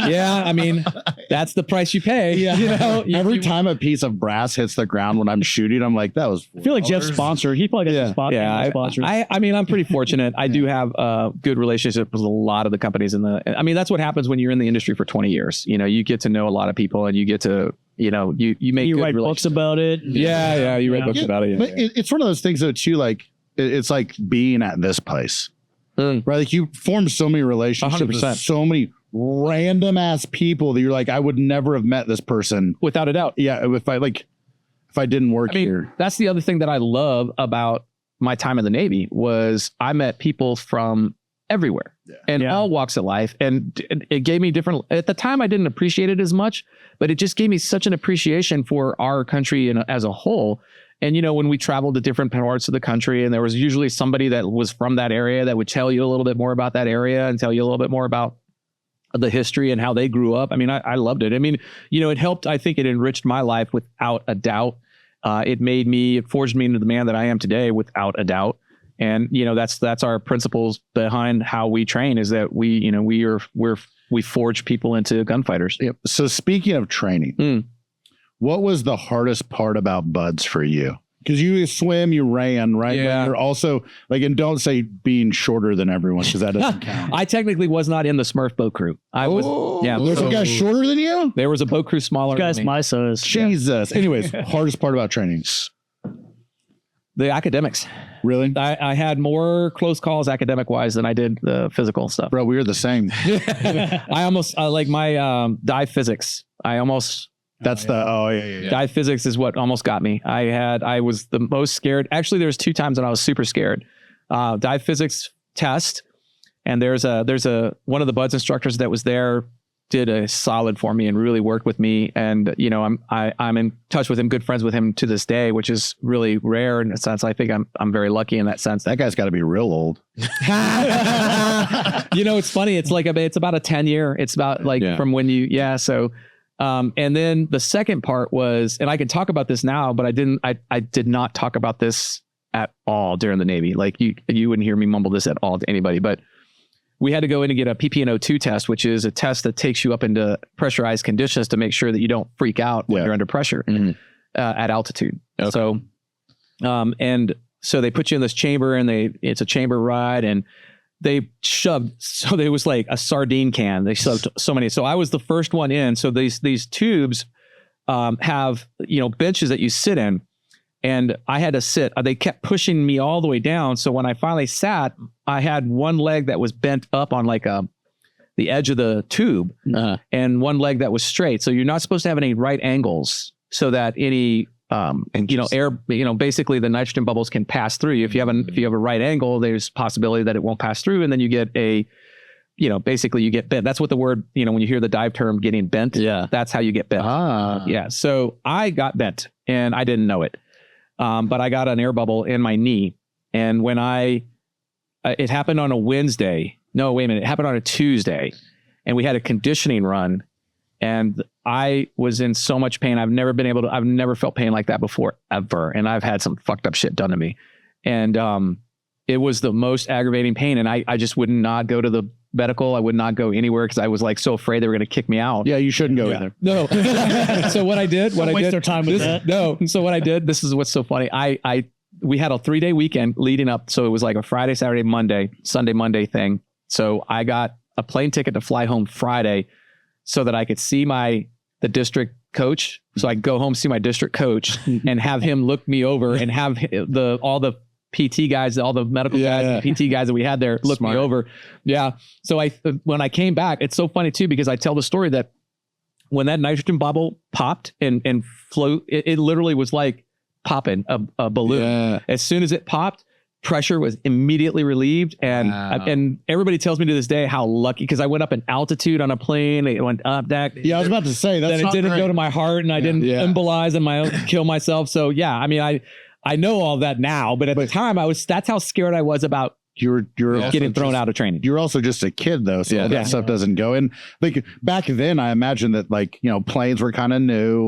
Yeah, I mean, that's the price you pay. Yeah. You know, Every time a piece of brass hits the ground when I'm shooting, I'm like, that was. I feel like Jeff's sponsored. He probably got some sponsors. I mean, I'm pretty fortunate. I do have a good relationship with a lot of the companies I mean, that's what happens when you're in the industry for 20 years. You know, you get to know a lot of people and you get to, you know, you make good write books about it. Yeah. You write books about it. Yeah, but it's one of those things though too, like it's like being at this place, right? Like you form so many relationships 100%. with so many random ass people that you're like, I would never have met this person without a doubt. Yeah. If I didn't work here. That's the other thing that I love about my time in the Navy was I met people from everywhere and all walks of life. And it gave me at the time, I didn't appreciate it as much, but it just gave me such an appreciation for our country as a whole. And, you know, when we traveled to different parts of the country and there was usually somebody that was from that area that would tell you a little bit more about that area and tell you a little bit more about the history and how they grew up. I mean, I loved it. I mean, you know, it helped. I think it enriched my life without a doubt. It forged me into the man that I am today without a doubt. And, you know, that's our principles behind how we train is that we forge people into gunfighters. Yep. So speaking of training, what was the hardest part about BUD/S for you? Because you swim, you ran, right? Yeah. But you're also like, and don't say being shorter than everyone because that doesn't count. I technically was not in the Smurf boat crew. There's a guy shorter than you? There was a boat crew smaller This guy's than me. my size. Jesus. Anyways, hardest part about training. The academics. Really? I had more close calls academic wise than I did the physical stuff. Bro, we were the same. I almost like my dive physics. Dive physics is what almost got me. I was the most scared. Actually, there's 2 times that I was super scared. Dive physics test. And there's one of the BUD/S instructors that was there did a solid for me and really worked with me. And, you know, I'm in touch with him, good friends with him to this day, which is really rare in a sense. I think I'm very lucky in that sense. That guy's got to be real old. You know, it's funny. It's like, it's about a 10-year. It's about like from when so, and then the second part was, and I can talk about this now, but I did not talk about this at all during the Navy. Like you wouldn't hear me mumble this at all to anybody, but we had to go in and get a PPNO2 test, which is a test that takes you up into pressurized conditions to make sure that you don't freak out when you're under pressure at altitude. Okay. So, and so they put you in this chamber and it's a chamber ride and they shoved, so there was like a sardine can. They shoved so many. So I was the first one in. So these tubes have, you know, benches that you sit in. And I had to sit. They kept pushing me all the way down. So when I finally sat, I had one leg that was bent up on like the edge of the tube and one leg that was straight. So you're not supposed to have any right angles so that any air, you know, basically the nitrogen bubbles can pass through you. If you have a right angle, there's possibility that it won't pass through, and then you get basically you get bent. That's what the word, you know, when you hear the dive term getting bent, that's how you get bent. So I got bent and I didn't know it. But I got an air bubble in my knee. And when it happened on a Wednesday. No, wait a minute. It happened on a Tuesday. And we had a conditioning run. And I was in so much pain. I've never felt pain like that before, ever. And I've had some fucked up shit done to me. And it was the most aggravating pain. And I just would not go to medical. I would not go anywhere because I was like so afraid they were going to kick me out. Yeah, you shouldn't go either. No. So what I did, waste their time with that. No. So what I did, this is what's so funny. We had a 3-day weekend leading up. So it was like a Friday, Saturday, Monday, Sunday, Monday thing. So I got a plane ticket to fly home Friday so that I could see the district coach. So I could go home, see my district coach and have him look me over and have all the PT guys, all the medical guys, and PT guys that we had there look me over. Yeah. So when I came back, it's so funny too, because I tell the story that when that nitrogen bubble popped and flew, it literally was like popping a balloon. Yeah. As soon as it popped, pressure was immediately relieved. And everybody tells me to this day how lucky, because I went up in altitude on a plane. It went up that. Yeah, I was about to say that it didn't go to my heart and I didn't embolize and kill myself. So yeah, I mean, I know all that now, but at the time that's how scared I was about you're getting thrown out of training. You're also just a kid though, so that stuff doesn't go in. Like back then, I imagine that planes were kind of new.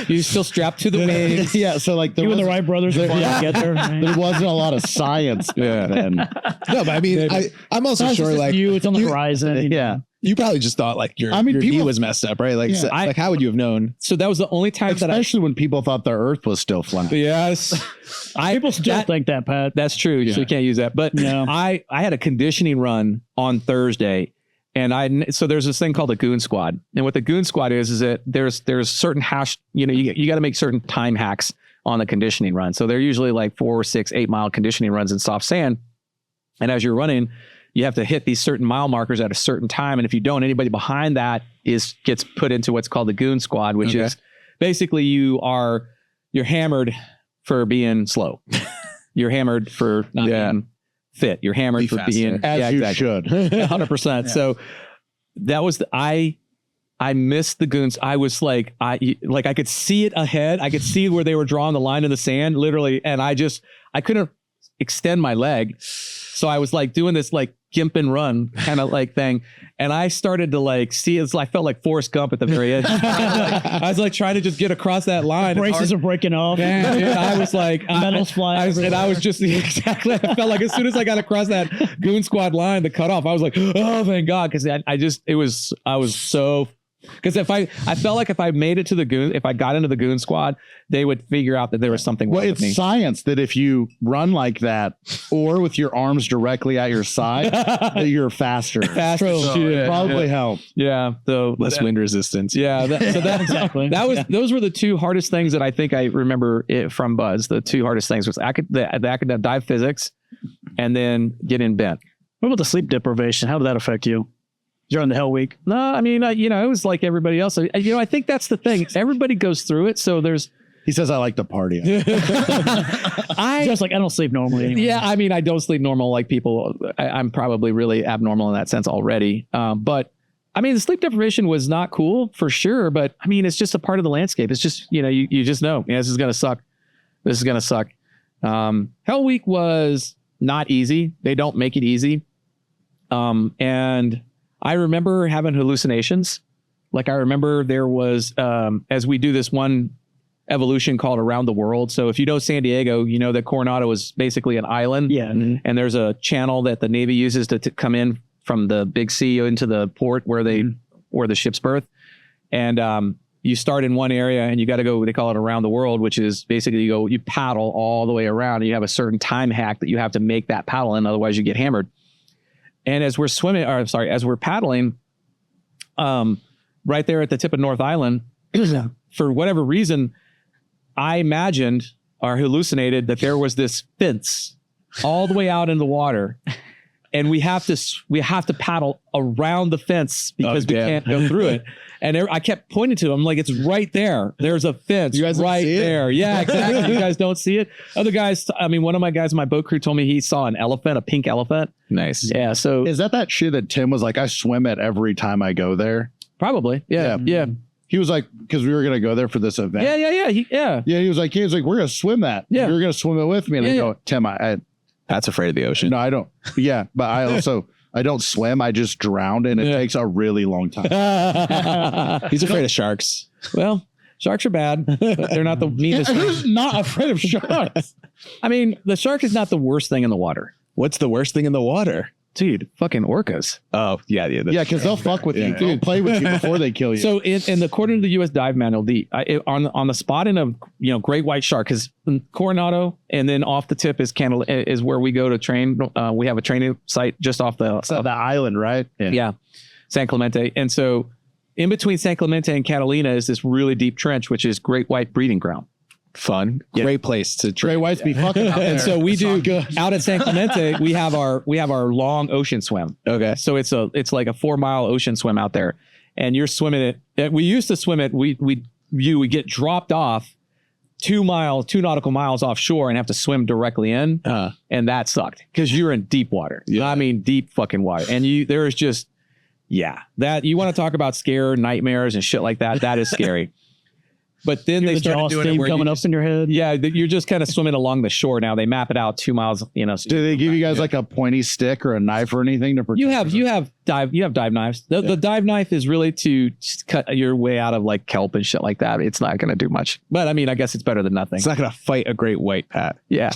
You still strapped to the wings. Yeah, so like you and the Wright brothers before you get there. There wasn't a lot of science then. No, but I mean, I'm also sure like it's on the horizon. Yeah. You probably just thought like your knee was messed up, right? Like, like how would you have known? So that was the only time especially when people thought the earth was still flat. Yes. People still think that, Pat. That's true. Yeah. So you can't use that. But no. I had a conditioning run on Thursday and so there's this thing called a goon squad. And what the goon squad is that there's certain you got to make certain time hacks on the conditioning run. So they're usually like 4, 6, 8 mile conditioning runs in soft sand. And as you're running, you have to hit these certain mile markers at a certain time. And if you don't, anybody behind that gets put into what's called the goon squad, which is basically you're hammered for being slow. You're hammered for not being fit. You're hammered for being as you should. 100%. Yeah. So that was I missed the goons. I was like I could see it ahead. I could see where they were drawing the line in the sand, literally, and I couldn't extend my leg. So I was like doing this like gimp and run kind of like thing. And I started to like see I felt like Forrest Gump at the very end. I was like trying to just get across that line. Braces are breaking off. Yeah, I was like metals flying. I was just exactly. I felt like as soon as I got across that goon squad line, the cutoff, I was like, oh thank God, because I was so. Because I felt like if I made it to the goon, if I got into the goon squad, they would figure out that there was something wrong with me. It's science that if you run like that or with your arms directly at your side, that you're faster. So it probably help. Yeah. So less wind resistance. Yeah. Exactly. Those were the two hardest things that I think I remember from Buzz. The two hardest things was the academic dive physics and then getting bent. What about the sleep deprivation? How did that affect you? During the Hell Week? No, I mean, it was like everybody else. I think that's the thing. Everybody goes through it. So he says, I like to party. I don't sleep normally anyway. Yeah, I mean, I don't sleep normal like people. I'm probably really abnormal in that sense already. But I mean, the sleep deprivation was not cool for sure. But I mean, it's just a part of the landscape. It's just, you just know, this is going to suck. This is going to suck. Hell Week was not easy. They don't make it easy. And I remember having hallucinations. Like I remember there was, as we do this one evolution called Around the World. So if you know San Diego, you know that Coronado is basically an island. Yeah. And there's a channel that the Navy uses to come in from the big sea into the port where the ships berth. And you start in one area and you got to go, they call it Around the World, which is basically you paddle all the way around and you have a certain time hack that you have to make that paddle in. Otherwise you get hammered. And as we're paddling, right there at the tip of North Island, for whatever reason, I imagined or hallucinated that there was this fence all the way out in the water, and we have to paddle around the fence because we can't go through it. And I kept pointing to him like, it's right there. There's a fence right there. Yeah, exactly. You guys don't see it. Other guys, one of my guys in my boat crew told me he saw an elephant, a pink elephant. Nice. Yeah. So is that shit that Tim was like, I swim it every time I go there? Probably. Yeah. He was like, because we were going to go there for this event. Yeah. He was like, we're going to swim that. Yeah. You're going to swim it with me. And I go, Tim, Pat's afraid of the ocean. No, I don't. Yeah. But I don't swim. I just drowned and it takes a really long time. He's afraid of sharks. Well, sharks are bad, but they're not the meanest. Who's not afraid of sharks? I mean, the shark is not the worst thing in the water. What's the worst thing in the water? dude, fucking orcas. Oh yeah. Yeah, because they'll fuck with you. Yeah. They'll play with you before they kill you. So in according to the U.S. Dive Manual, on the spotting of great white shark, because Coronado and then off the tip is where we go to train. We have a training site just off the island, right? yeah, San Clemente, and so in between San Clemente and Catalina is this really deep trench, which is great white breeding ground. Fun, great place to Gray whites be fucking out there. And so we It's do not good. out at San Clemente. We have our long ocean swim. Okay. So it's like a 4-mile ocean swim out there, and you're swimming it. We used to swim it. We get dropped off 2 nautical miles offshore and have to swim directly in, and that sucked because you're in deep water. Yeah. I mean deep fucking water, and there is just that you want to talk about scare nightmares and shit like that. That is scary. But then they The started jaw doing it steam where coming you up in your head. yeah, you're just kind of swimming along the shore now. They map it out 2 miles. So Do they give you guys like a pointy stick or a knife or anything to protect? you have dive knives. The dive knife is really to just cut your way out of like kelp and shit like that. It's not going to do much. But I mean, I guess it's better than nothing. It's not gonna fight a great white, Pat. Yeah.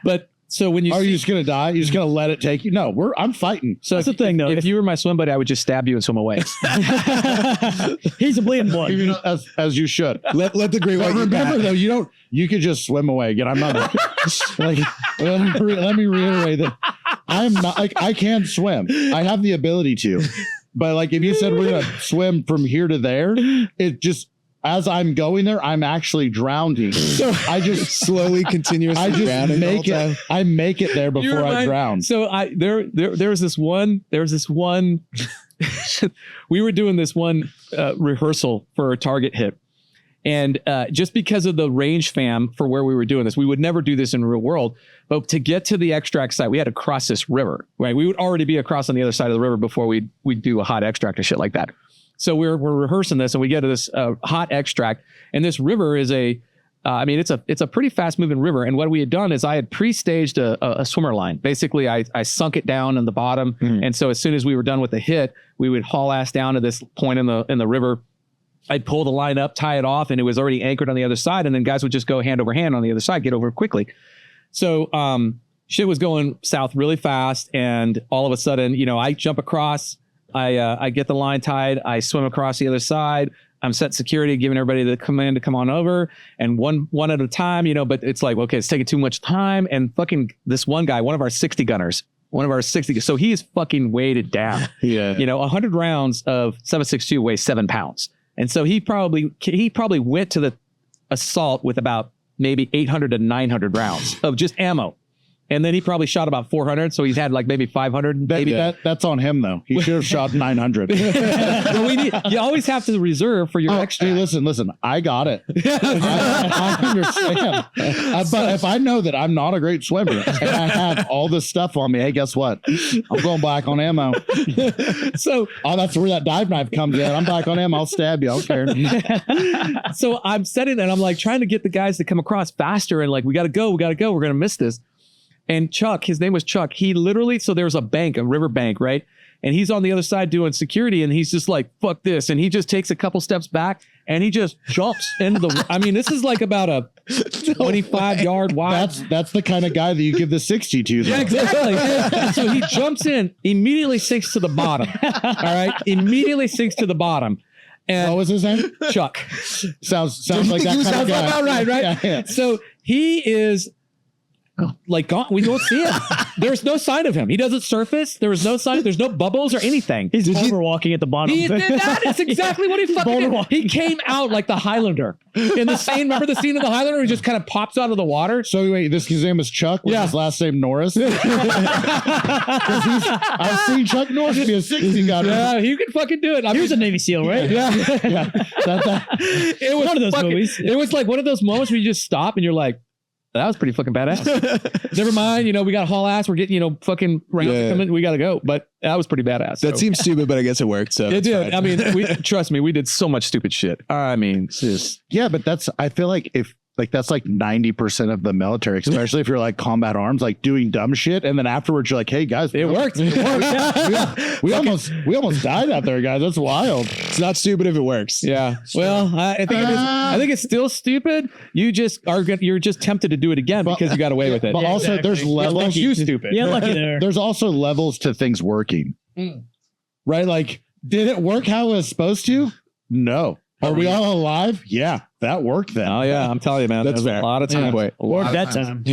But so when you Are see, you just gonna die? You're just gonna let it take you? No, I'm fighting. so That's the thing, though. If you were my swim buddy, I would just stab you and swim away. He's a bleeding blood. You know, as you should. Let the great But white. remember though, you could just swim away again. I'm not like let me reiterate that I'm not like I can swim. I have the ability to. But like if you said we're gonna swim from here to there, it just as I'm going there, I'm actually drowning. So I just slowly, continuously. I just drowning the whole make time. it. I make it there before I drown. So there was this one. We were doing this one rehearsal for a target hit. And just because of the range fam for where we were doing this, we would never do this in the real world. But to get to the extract site, we had to cross this river, right? We would already be across on the other side of the river before we'd do a hot extract or shit like that. So we're rehearsing this and we get to this hot extract. And this river is it's a pretty fast moving river. And what we had done is I had pre-staged a swimmer line. Basically, I sunk it down in the bottom. And so as soon as we were done with the hit, we would haul ass down to this point in the river. I'd pull the line up, tie it off, and it was already anchored on the other side. And then guys would just go hand over hand on the other side, get over quickly. So shit was going south really fast. And all of a sudden, I jump across, I get the line tied, I swim across the other side. I'm set security, giving everybody the command to come on over, and one at a time, but it's like, okay, it's taking too much time. And fucking this one guy, one of our 60 gunners, so he is fucking weighted down. Yeah. 100 rounds of 7.62 weighs 7 pounds. And so he probably went to the assault with about maybe 800 to 900 rounds of just ammo. And then he probably shot about 400. So he's had like maybe 500. That's on him though. He should have shot 900. You always have to reserve for your extra. Hey, listen. I got it. I understand. But if I know that I'm not a great swimmer and I have all this stuff on me, hey, guess what? I'm going back on ammo. So that's where that dive knife comes in. I'm back on ammo. I'll stab you. I don't care. So I'm setting and I'm like trying to get the guys to come across faster and like, we got to go. We're going to miss this. And Chuck, his name was Chuck. He literally, so there's a river bank, right? And he's on the other side doing security and he's just like, fuck this. And he just takes a couple steps back and he just jumps into this is like about a 25 yard wide. That's the kind of guy that you give the 60 to. Though. Yeah, exactly. So he jumps in, immediately sinks to the bottom. All right. Immediately sinks to the bottom. And what was his name? Chuck. Sounds like that kind Sounds of guy. about right? Yeah. So he is like gone. We don't see him. There's no sign of him. He doesn't surface. There was no sign. There's no bubbles or anything. He's overwalking at the bottom. He did that. That's exactly what he fucking did. He came out like the Highlander in the scene. Remember the scene of the Highlander? He just kind of pops out of the water. So wait, his name is Chuck. Was his last name Norris? I've seen Chuck Norris be a 60 gunner. Yeah, he could fucking do it. He was a Navy SEAL, right? Yeah. It was one of those movies. It was like one of those moments where you just stop and you're like, that was pretty fucking badass. Never mind, we got to haul ass. We're getting, fucking rounds coming. We got to go. But that was pretty badass. That seems stupid, but I guess it worked. So it did. Fine. I mean, trust me, we did so much stupid shit. I mean, it's just but I feel like if like that's like 90% of the military, especially if you're like combat arms, like doing dumb shit, and then afterwards you're like, hey guys, It worked. we almost died out there, guys. That's wild. It's not stupid if it works. Yeah. Well, I think it is. I think it's still stupid. You're just tempted to do it again because you got away with it. But also, exactly. there's levels. You stupid. Yeah, lucky there. There's also levels to things working, right? Like, did it work how it was supposed to? No. Are we all alive? Yeah, that worked then. Oh yeah, I'm telling you, man. That's There's fair. a lot of time. Wait, Worked that time.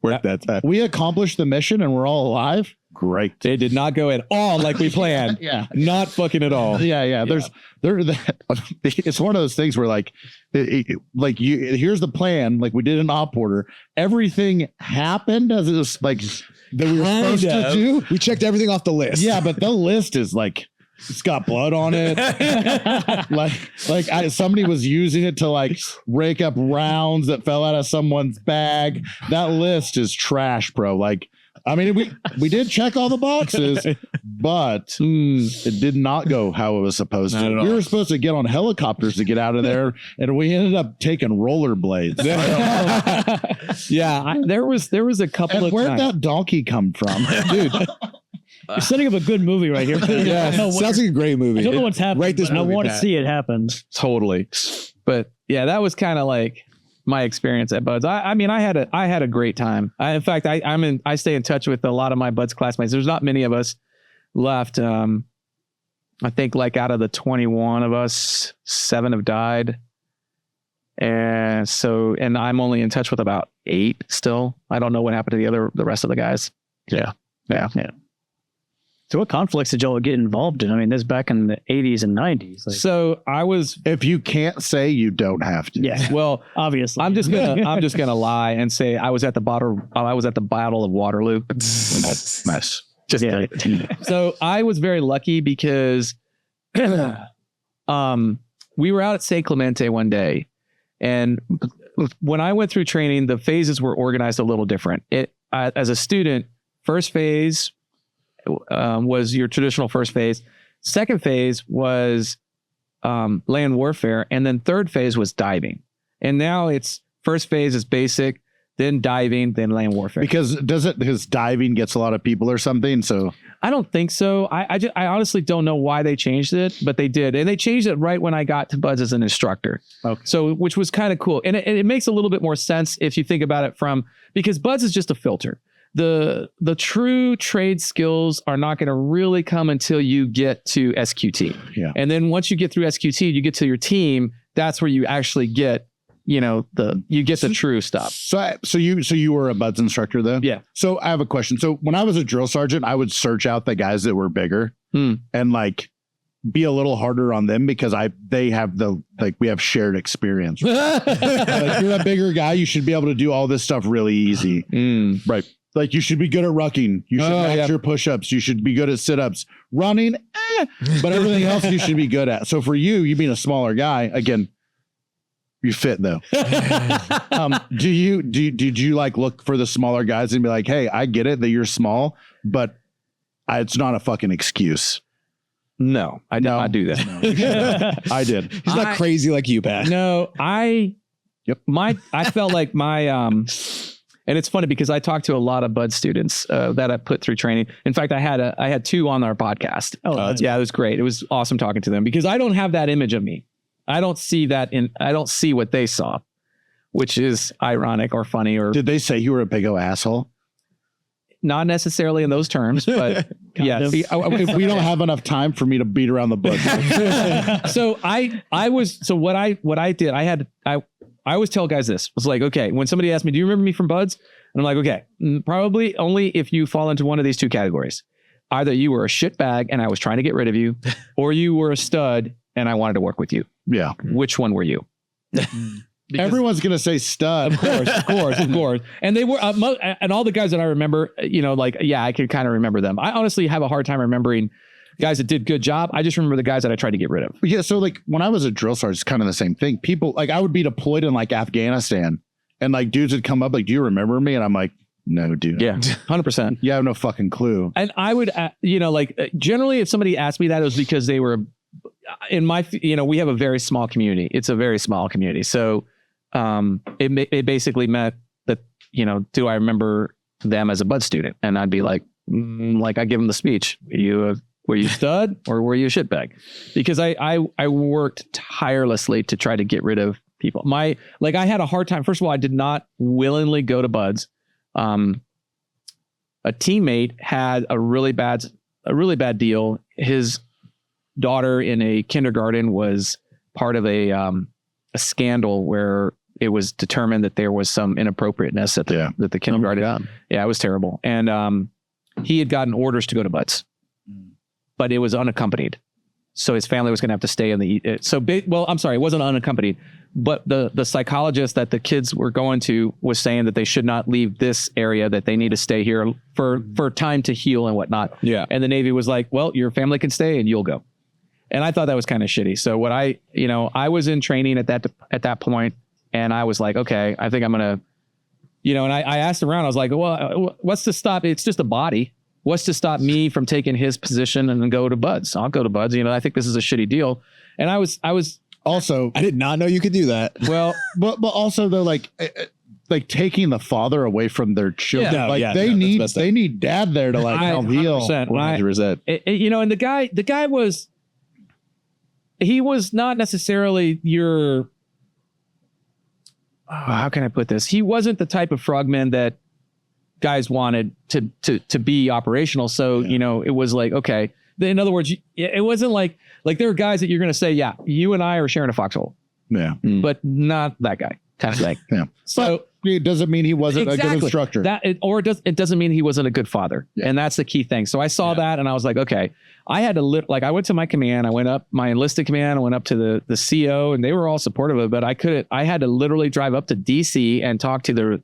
work that time. We accomplished the mission and we're all alive. Great. It did not go at all like we planned. Yeah. Not fucking at all. Yeah. It's one of those things where like, here's the plan. Like we did an op order. Everything happened as it was like that we were supposed to do. We checked everything off the list. Yeah, but the list is like, it's got blood on it. Somebody was using it to like rake up rounds that fell out of someone's bag. That list is trash, bro. Like, I mean, we did check all the boxes, but it did not go how it was supposed to. We were supposed to get on helicopters to get out of there, and we ended up taking rollerblades. Yeah, there was a couple And of where'd times. that donkey come from, dude? You're setting up a good movie right here. Yeah, sounds like a great movie. I don't know what's happening. Write this but I movie, want to Pat. see it happen. Totally. But yeah, that was kind of like my experience at Buds. I mean, I had a great time. In fact, I stay in touch with a lot of my Buds classmates. There's not many of us left. I think like out of the 21 of us, 7 have died. And I'm only in touch with about 8 still. I don't know what happened to the rest of the guys. Yeah. So what conflicts did y'all get involved in? I mean, this back in the 80s and 90s. Like, So I was, If you can't say, you don't have to. yeah, well, obviously. I'm just gonna lie and say I was at the Battle of Waterloo. Mess. Just Yeah. kidding. So I was very lucky because we were out at San Clemente one day, and when I went through training, the phases were organized a little different. As a student, first phase was your traditional first phase. Second phase was land warfare, and then third phase was diving. And now it's first phase is basic, then diving, then land warfare. Because diving gets a lot of people or something. So I don't think so. I honestly don't know why they changed it, but they did. And they changed it right when I got to Buds as an instructor. Okay. So, which was kind of cool. And it makes a little bit more sense if you think about it because Buds is just a filter. The true trade skills are not going to really come until you get to SQT. Yeah. And then once you get through SQT, you get to your team. That's where you actually get, the true stuff. So you were a Buds instructor though? Yeah. So I have a question. So when I was a drill sergeant, I would search out the guys that were bigger and like be a little harder on them because we have shared experience. Like, you're a bigger guy, you should be able to do all this stuff really easy. Right. Like you should be good at rucking. You should match your push-ups. You should be good at sit-ups. Running, but everything else you should be good at. So for you being a smaller guy, again, you fit though. Did you like look for the smaller guys and be like, hey, I get it that you're small, but it's not a fucking excuse. No, I did not do that. I did. He's not crazy like you, Pat. No, I felt like and it's funny because I talked to a lot of Bud students that I put through training. In fact, I had 2 on our podcast. Yeah, it was great. It was awesome talking to them because I don't have that image of me. I don't see what they saw, which is ironic or funny or Did they say you were a big old asshole? not necessarily in those terms, but yes. We don't have enough time for me to beat around the bush. So what I did, I always tell guys this. I was like, okay, when somebody asks me, do you remember me from Buds? And I'm like, okay, probably only if you fall into one of these 2 categories. Either you were a shit bag and I was trying to get rid of you, or you were a stud and I wanted to work with you. Yeah. Which one were you? Everyone's going to say stud. Of course. And they were, and all the guys that I remember, I can kind of remember them. I honestly have a hard time remembering guys that did good job. I just remember the guys that I tried to get rid of. Yeah. So like when I was a drill sergeant, it's kind of the same thing. People like I would be deployed in like Afghanistan and like dudes would come up like, do you remember me? And I'm like, no, dude. Yeah. 100%. You have no fucking clue. And I would, generally if somebody asked me that, it was because they were in my, we have a very small community. It's a very small community. So it basically meant that, do I remember them as a bud student? And I'd be like, I give them the speech. Were you stud or were you a shitbag? Because I worked tirelessly to try to get rid of people. I had a hard time. First of all, I did not willingly go to buds. A teammate had a really bad deal. His daughter in a kindergarten was part of a scandal where it was determined that there was some inappropriateness at the kindergarten. Yeah, it was terrible. And he had gotten orders to go to buds, but it was unaccompanied. So his family was going to have to stay in it wasn't unaccompanied, but the psychologist that the kids were going to was saying that they should not leave this area, that they need to stay here for time to heal and whatnot. Yeah. And the Navy was like, well, your family can stay and you'll go. And I thought that was kind of shitty. So what I was in training at that point, and I was like, okay, I think I'm going to, and I asked around, I was like, well, what's to stop? It's just a body. What's to stop me from taking his position and then go to buds? I'll go to buds. I think this is a shitty deal. And I was also, I did not know you could do that. Well, but also though, like taking the father away from their children, they need dad there to help heal. 100%. And the guy was not necessarily your, how can I put this? He wasn't the type of frogman that guys wanted to be operational. So, it was like, okay. In other words, it wasn't like there are guys that you're going to say, yeah, you and I are sharing a foxhole. Yeah. But not that guy kind of thing. Yeah. So it doesn't mean he wasn't a good instructor. It doesn't mean he wasn't a good father. Yeah. And that's the key thing. So I saw that and I was like, okay, I had to I went to my command, I went up my enlisted command, I went up to the CO and they were all supportive of it, but I had to literally drive up to DC and talk to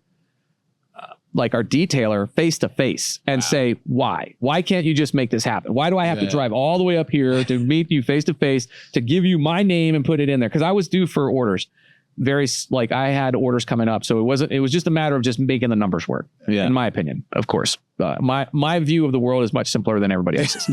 our detailer face to face and say, why can't you just make this happen? Why do I have to drive all the way up here to meet you face to face, to give you my name and put it in there? Cause I was due for orders. I had orders coming up. So it was just a matter of just making the numbers work. Yeah. In my opinion, of course, my view of the world is much simpler than everybody else's.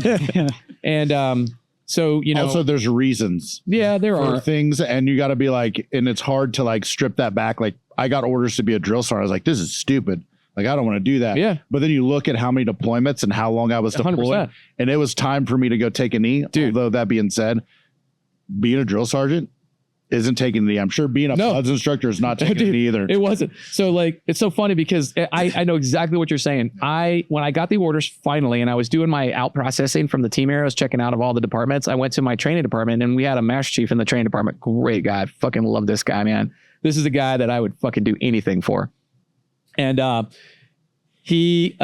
And, so, also there's reasons. Yeah, there are things, and you got to be and it's hard to strip that back. I got orders to be a drill sergeant. I was like, this is stupid. I don't want to do that. Yeah. But then you look at how many deployments and how long I was deployed, 100%. And it was time for me to go take a knee. Dude. Although that being said, being a drill sergeant isn't taking a knee. I'm sure being a buds instructor is not taking a knee either. It wasn't. So it's so funny because I know exactly what you're saying. When I got the orders finally, and I was doing my out processing from the team area, I was checking out of all the departments. I went to my training department and we had a master chief in the training department. Great guy. I fucking love this guy, man. This is a guy that I would fucking do anything for. And he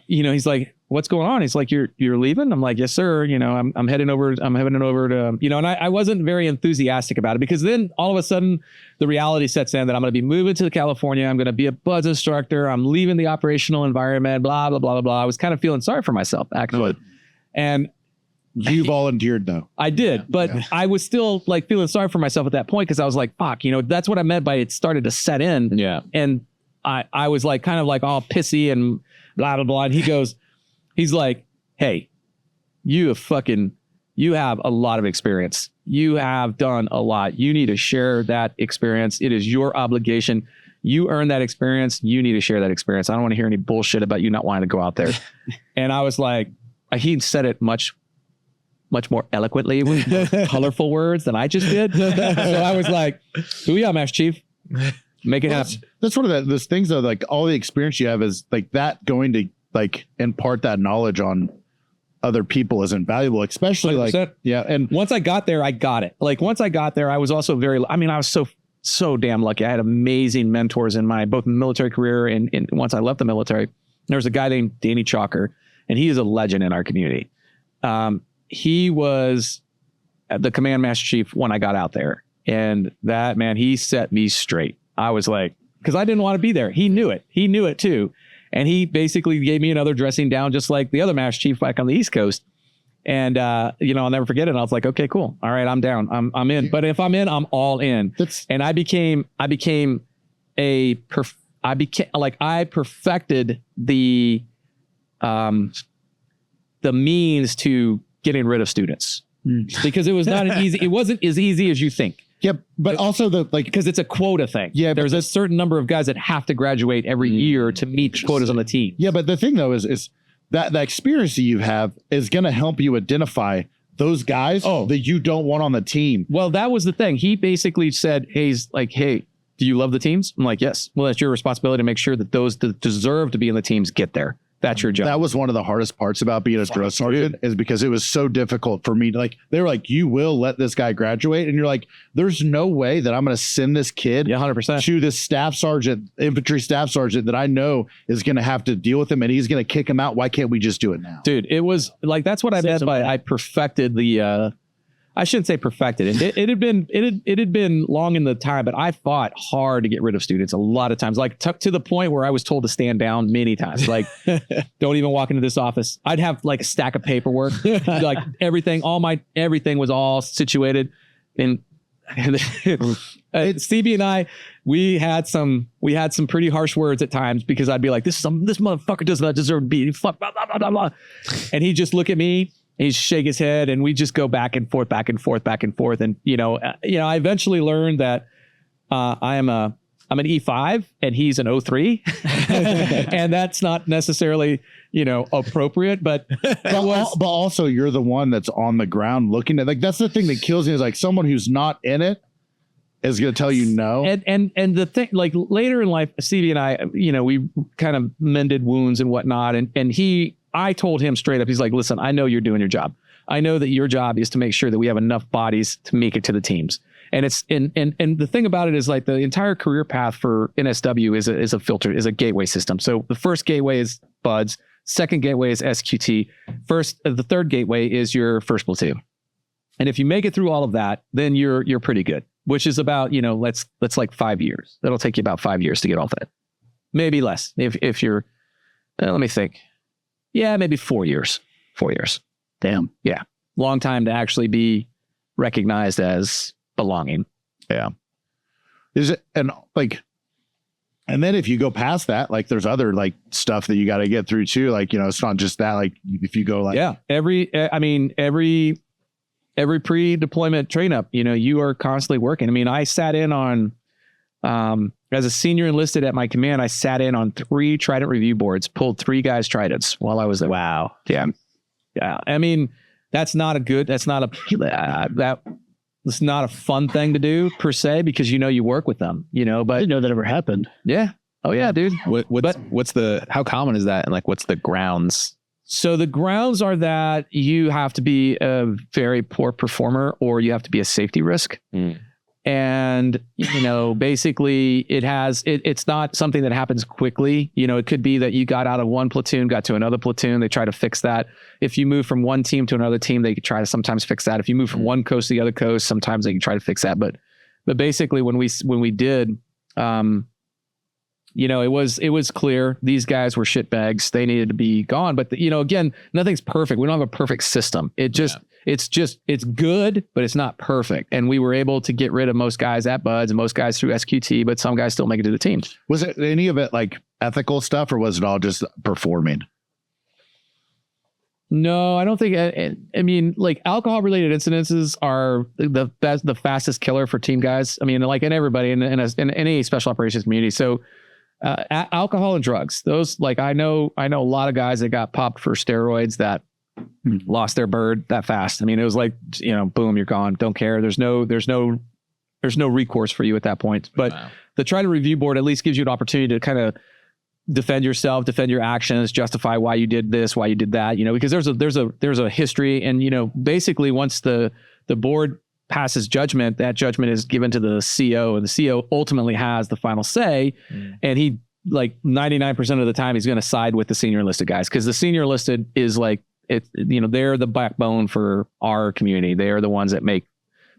he's like, what's going on? He's like, you're leaving? I'm like, yes, sir. I'm heading over to, and I wasn't very enthusiastic about it because then all of a sudden the reality sets in that I'm going to be moving to California. I'm going to be a buds instructor. I'm leaving the operational environment, blah, blah, blah, blah, blah. I was kind of feeling sorry for myself, actually. And you volunteered though. I did, but I was still feeling sorry for myself at that point because I was like, fuck, that's what I meant by it started to set in. Yeah. And I was kind of all pissy and blah, blah, blah. And he's like, hey, you have a lot of experience. You have done a lot. You need to share that experience. It is your obligation. You earned that experience. You need to share that experience. I don't want to hear any bullshit about you not wanting to go out there. And I was like, he said it much more eloquently with more colorful words than I just did. So I was like, booyah, Master Chief. Make it happen. That's one of those things though, all the experience you have is that going to impart that knowledge on other people is invaluable, especially 100%. And once I got there, I got it. Once I got there, I was also I was so damn lucky. I had amazing mentors in my both military career and once I left the military. There was a guy named Danny Chalker, and he is a legend in our community. He was the command master chief when I got out there, and that man, he set me straight. I was like, because I didn't want to be there. He knew it. He knew it too. And he basically gave me another dressing down, just like the other master chief back on the East Coast. And, I'll never forget it. And I was like, okay, cool. All right, I'm down. I'm in. But if I'm in, I'm all in. And I perfected the means to getting rid of students because it was not it wasn't as easy as you think. Yeah, but also because it's a quota thing. Yeah, there's a certain number of guys that have to graduate every year to meet quotas on the team. Yeah, but the thing though is that the experience that you have is going to help you identify those guys that you don't want on the team. Well, that was the thing. He basically said, hey, do you love the teams? I'm like, yes. Well, it's your responsibility to make sure that those that deserve to be in the teams get there. That's your job. That was one of the hardest parts about being a drill sergeant is because it was so difficult for me to they were like, you will let this guy graduate. And you're like, there's no way that I'm going to send this kid 100% to this staff sergeant, infantry staff sergeant that I know is going to have to deal with him and he's going to kick him out. Why can't we just do it now? Dude, it was like, that's what I meant by I perfected the, I shouldn't say perfected. It had been long in the time, but I fought hard to get rid of students a lot of times, like to the point where I was told to stand down many times. Like, don't even walk into this office. I'd have like a stack of paperwork, like everything was all situated. And CB and I, we had some pretty harsh words at times because I'd be like, this motherfucker does not deserve to be fuck, blah, blah, blah, blah, blah. And he'd just look at me. He'd shake his head and we just go back and forth. And, I eventually learned that I'm an E5 and he's an O3 and that's not necessarily, appropriate, but also you're the one that's on the ground looking at, that's the thing that kills me is like someone who's not in it is going to tell you no. And the thing, like later in life, Stevie and I, we kind of mended wounds and whatnot. I told him straight up, he's like, listen, I know you're doing your job. I know that your job is to make sure that we have enough bodies to make it to the teams. And it's and the thing about it is like the entire career path for NSW is a filter, is a gateway system. So the first gateway is BUDS, second gateway is SQT. The third gateway is your first platoon. And if you make it through all of that, then you're pretty good, which is about, let's like 5 years. That'll take you about 5 years to get all that. Maybe less if you're, let me think. Yeah, maybe 4 years. 4 years. Damn. Yeah. Long time to actually be recognized as belonging. Yeah. Is it, and then if you go past that, there's other stuff that you got to get through too. It's not just that, if you go every pre-deployment train up, you are constantly working. I sat in on, as a senior enlisted at my command, I sat in on 3 Trident review boards, pulled 3 guys' Tridents while I was there. Wow. Yeah. Yeah. That's not a fun thing to do per se, because, you work with them, but I didn't know that ever happened. Yeah. Oh yeah, dude. How common is that? And what's the grounds? So the grounds are that you have to be a very poor performer or you have to be a safety risk. And, basically it's not something that happens quickly. It could be that you got out of one platoon, got to another platoon. They try to fix that. If you move from one team to another team, they could try to sometimes fix that. If you move from one coast to the other coast, sometimes they can try to fix that. But basically when we did, it was clear these guys were shitbags. They needed to be gone. But again, nothing's perfect. We don't have a perfect system. It's good, but it's not perfect. And we were able to get rid of most guys at BUDS and most guys through SQT, but some guys still make it to the teams. Was it any of it ethical stuff, or was it all just performing? No, I don't think. Alcohol related incidences are the fastest killer for team guys. And everybody in any special operations community. So alcohol and drugs, those I know a lot of guys that got popped for steroids that lost their bird that fast. It was boom, you're gone. Don't care. There's no recourse for you at that point. But the Trident review board at least gives you an opportunity to kind of defend yourself, defend your actions, justify why you did this, why you did that, because there's a history. And, basically once the board passes judgment, that judgment is given to the CO, and the CO ultimately has the final say. And he 99% of the time, he's going to side with the senior enlisted guys, because the senior enlisted is they're the backbone for our community. They are the ones that make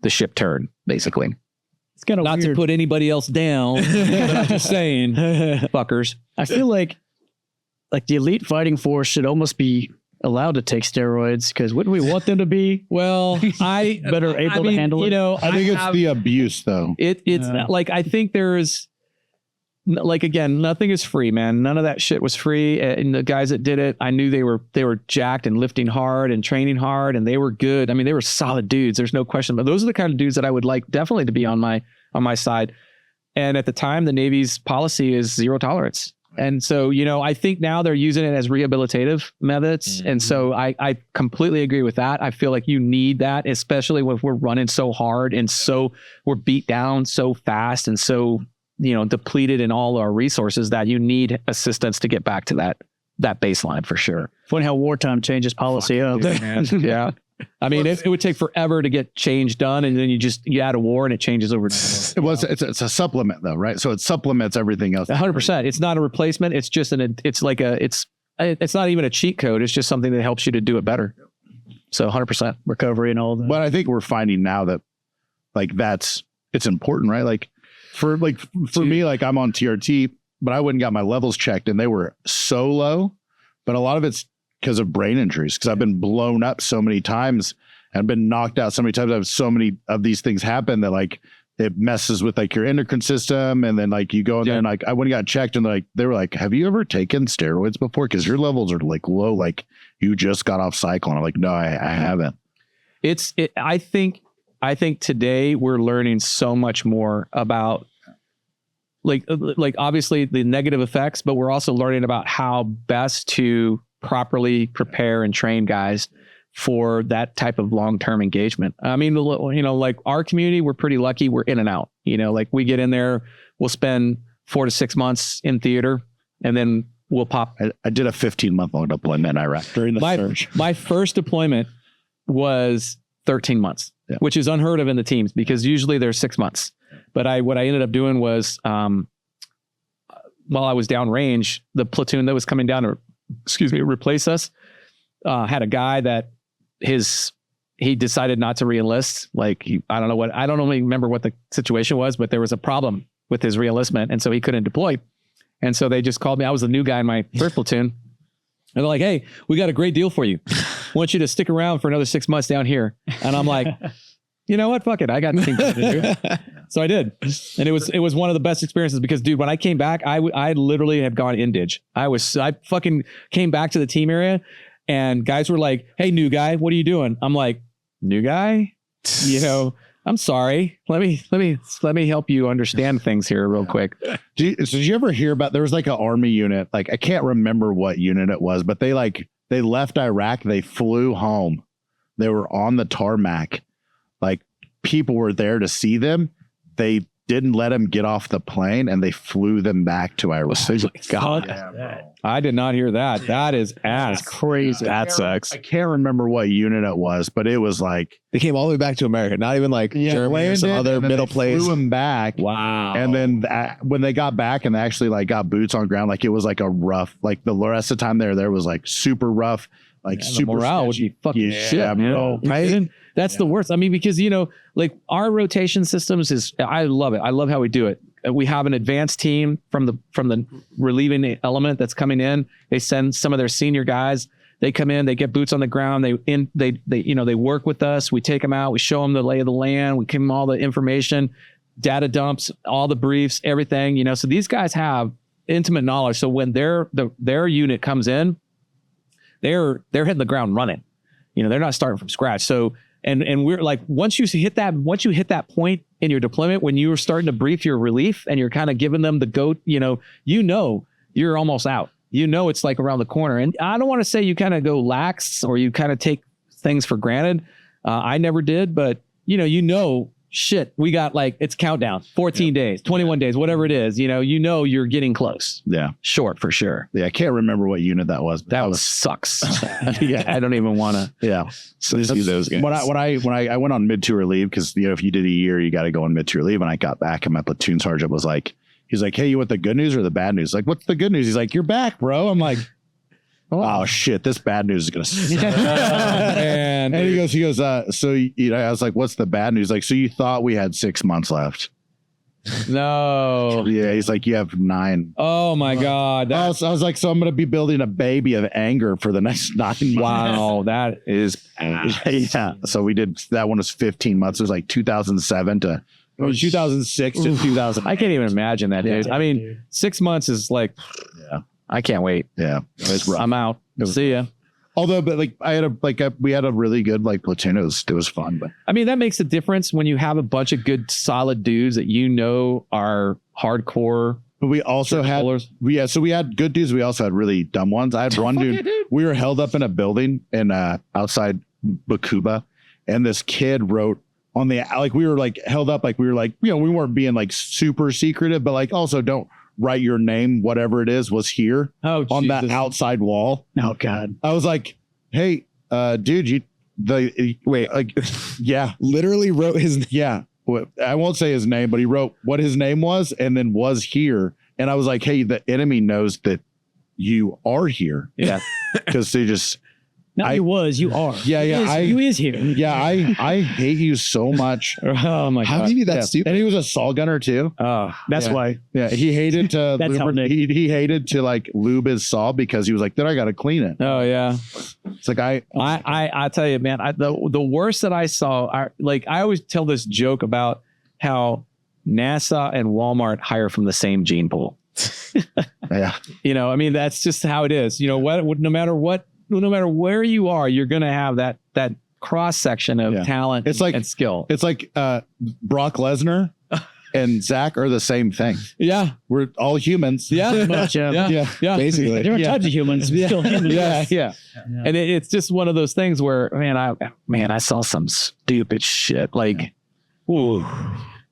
the ship turn, basically. It's kind of not weird to put anybody else down. But I'm just saying, fuckers. I feel like the elite fighting force should almost be allowed to take steroids, because wouldn't we want them to be able to handle it? I think it's the abuse though. I think there's like, again, nothing is free, man. None of that shit was free. And the guys that did it, I knew they were jacked and lifting hard and training hard, and they were good. I mean, they were solid dudes. There's no question. But those are the kind of dudes that I would like definitely to be on my side. And at the time, the Navy's policy is zero tolerance. And so, I think now they're using it as rehabilitative methods. And so I completely agree with that. I feel like you need that, especially when we're running so hard and so we're beat down so fast and so, depleted in all our resources, that you need assistance to get back to that baseline for sure. Funny how wartime changes policy up. Yeah. I mean, it would take forever to get change done, and then you add a war and it changes over time. It's a supplement though, right? So it supplements everything else. 100%. It's not a replacement. It's just it's not even a cheat code. It's just something that helps you to do it better. So 100% recovery and all that. But I think we're finding now that it's important, right? Like for me, like I'm on TRT, but I went and got my levels checked and they were so low, but a lot of it's because of brain injuries, because I've been blown up so many times and been knocked out so many times. I've so many of these things happen that like it messes with like your endocrine system. And then like you go in there and like I went and got checked and they were like, have you ever taken steroids before? Because your levels are like low, like you just got off cycle. And I'm like, no, I haven't. I think today we're learning so much more about like obviously the negative effects, but we're also learning about how best to properly prepare and train guys for that type of long-term engagement. I mean, like our community, we're pretty lucky. We're in and out, like we get in there, we'll spend 4 to 6 months in theater and then we'll pop. I did a 15-month-long deployment in Iraq during the surge. My first deployment was 13 months, which is unheard of in the teams because usually they're 6 months. But what I ended up doing was, while I was downrange, the platoon that was coming down to replace us, had a guy that he decided not to re-enlist. Like I don't even remember what the situation was, but there was a problem with his re-enlistment. And so he couldn't deploy. And so they just called me. I was the new guy in my first platoon. And they're like, hey, we got a great deal for you. Want you to stick around for another 6 months down here. And I'm like, you know what? Fuck it. I got things to do. So I did. And it was one of the best experiences because, dude, when I came back, I literally had gone indige. I fucking came back to the team area and guys were like, hey, new guy, what are you doing? I'm like, new guy? I'm sorry. Let me help you understand things here real quick. Did you ever hear about, there was like an army unit, like I can't remember what unit it was, but they left Iraq. They flew home. They were on the tarmac. Like people were there to see them. They didn't let them get off the plane and they flew them back to Iraq. God, I did not hear that. That is ass crazy. That sucks. I can't remember what unit it was, but it was like they came all the way back to America, not even like Germany or some other middle place. Flew them back. Wow. And then when they got back and they actually like got boots on ground, like it was like a rough, like the rest of the time there was like super rough, like super morale sketchy. would be fucking shit, bro. Right? That's the worst. I mean, because, like our rotation systems I love it. I love how we do it. We have an advanced team from the relieving element that's coming in. They send some of their senior guys. They come in, they get boots on the ground. They work with us. We take them out. We show them the lay of the land. We give them all the information, data dumps, all the briefs, everything, so these guys have intimate knowledge. So when their unit comes in, they're hitting the ground running, they're not starting from scratch. So, and we're like, once you hit that point in your deployment, when you are starting to brief your relief and you're kind of giving them the go, you're almost out, it's like around the corner. And I don't want to say you kind of go lax or you kind of take things for granted. I never did, but shit, we got like, it's countdown, 14 days, 21 days, whatever it is, you're getting close. Yeah. Short for sure. Yeah. I can't remember what unit that was. That sucks. Yeah. I don't even want to. Yeah. So see those guys. When I went on mid-tour leave, because, if you did a year, you got to go on mid-tour leave. And I got back and my platoon sergeant was like, he's like, hey, you want the good news or the bad news? Like, what's the good news? He's like, you're back, bro. I'm like, oh shit, this bad news is gonna suck. And he goes, so I was like, what's the bad news? Like, so you thought we had 6 months left? No. Yeah, he's like, you have 9. Oh my God. I was like, so I'm gonna be building a baby of anger for the next 9 months. Wow, that is yeah. So we did, that one was 15 months. It was like 2007 to From 2006 to 2000. I can't even imagine that, dude. I mean, 6 months is like, I can't wait. Yeah, it's rough. I'm out. See ya. Although, but like we had a really good like platoon. It was fun, but I mean, that makes a difference when you have a bunch of good, solid dudes that you know are hardcore. But we also had so we had good dudes. We also had really dumb ones. I had one dude. We were held up in a building in outside Bakuba, and this kid wrote on the like we were like held up like we were like we weren't being like super secretive, but like also don't write your name, whatever it is, was here on that outside wall. Oh God! I was like, hey, dude, literally wrote his. Yeah. I won't say his name, but he wrote what his name was and then was here. And I was like, hey, the enemy knows that you are here. Yeah. Because they just. You are. Yeah, yeah. He is here. Yeah, I hate you so much. Oh my God. How can you be that stupid? And he was a saw gunner too. That's why. Yeah, he hated to. That's how Nick. He hated to like lube his saw because he was like, then I got to clean it. Oh yeah. It's like I tell you, man, the worst that I saw, I always tell this joke about how NASA and Walmart hire from the same gene pool. Yeah. I mean, that's just how it is. No matter where you are, you're going to have that cross section of talent and skill. It's like Brock Lesnar and Zach are the same thing. Yeah. We're all humans. Yeah. Yeah. Basically. Different types of humans. Still humans. Yeah. And it's just one of those things where, I saw some stupid shit. Like, ooh.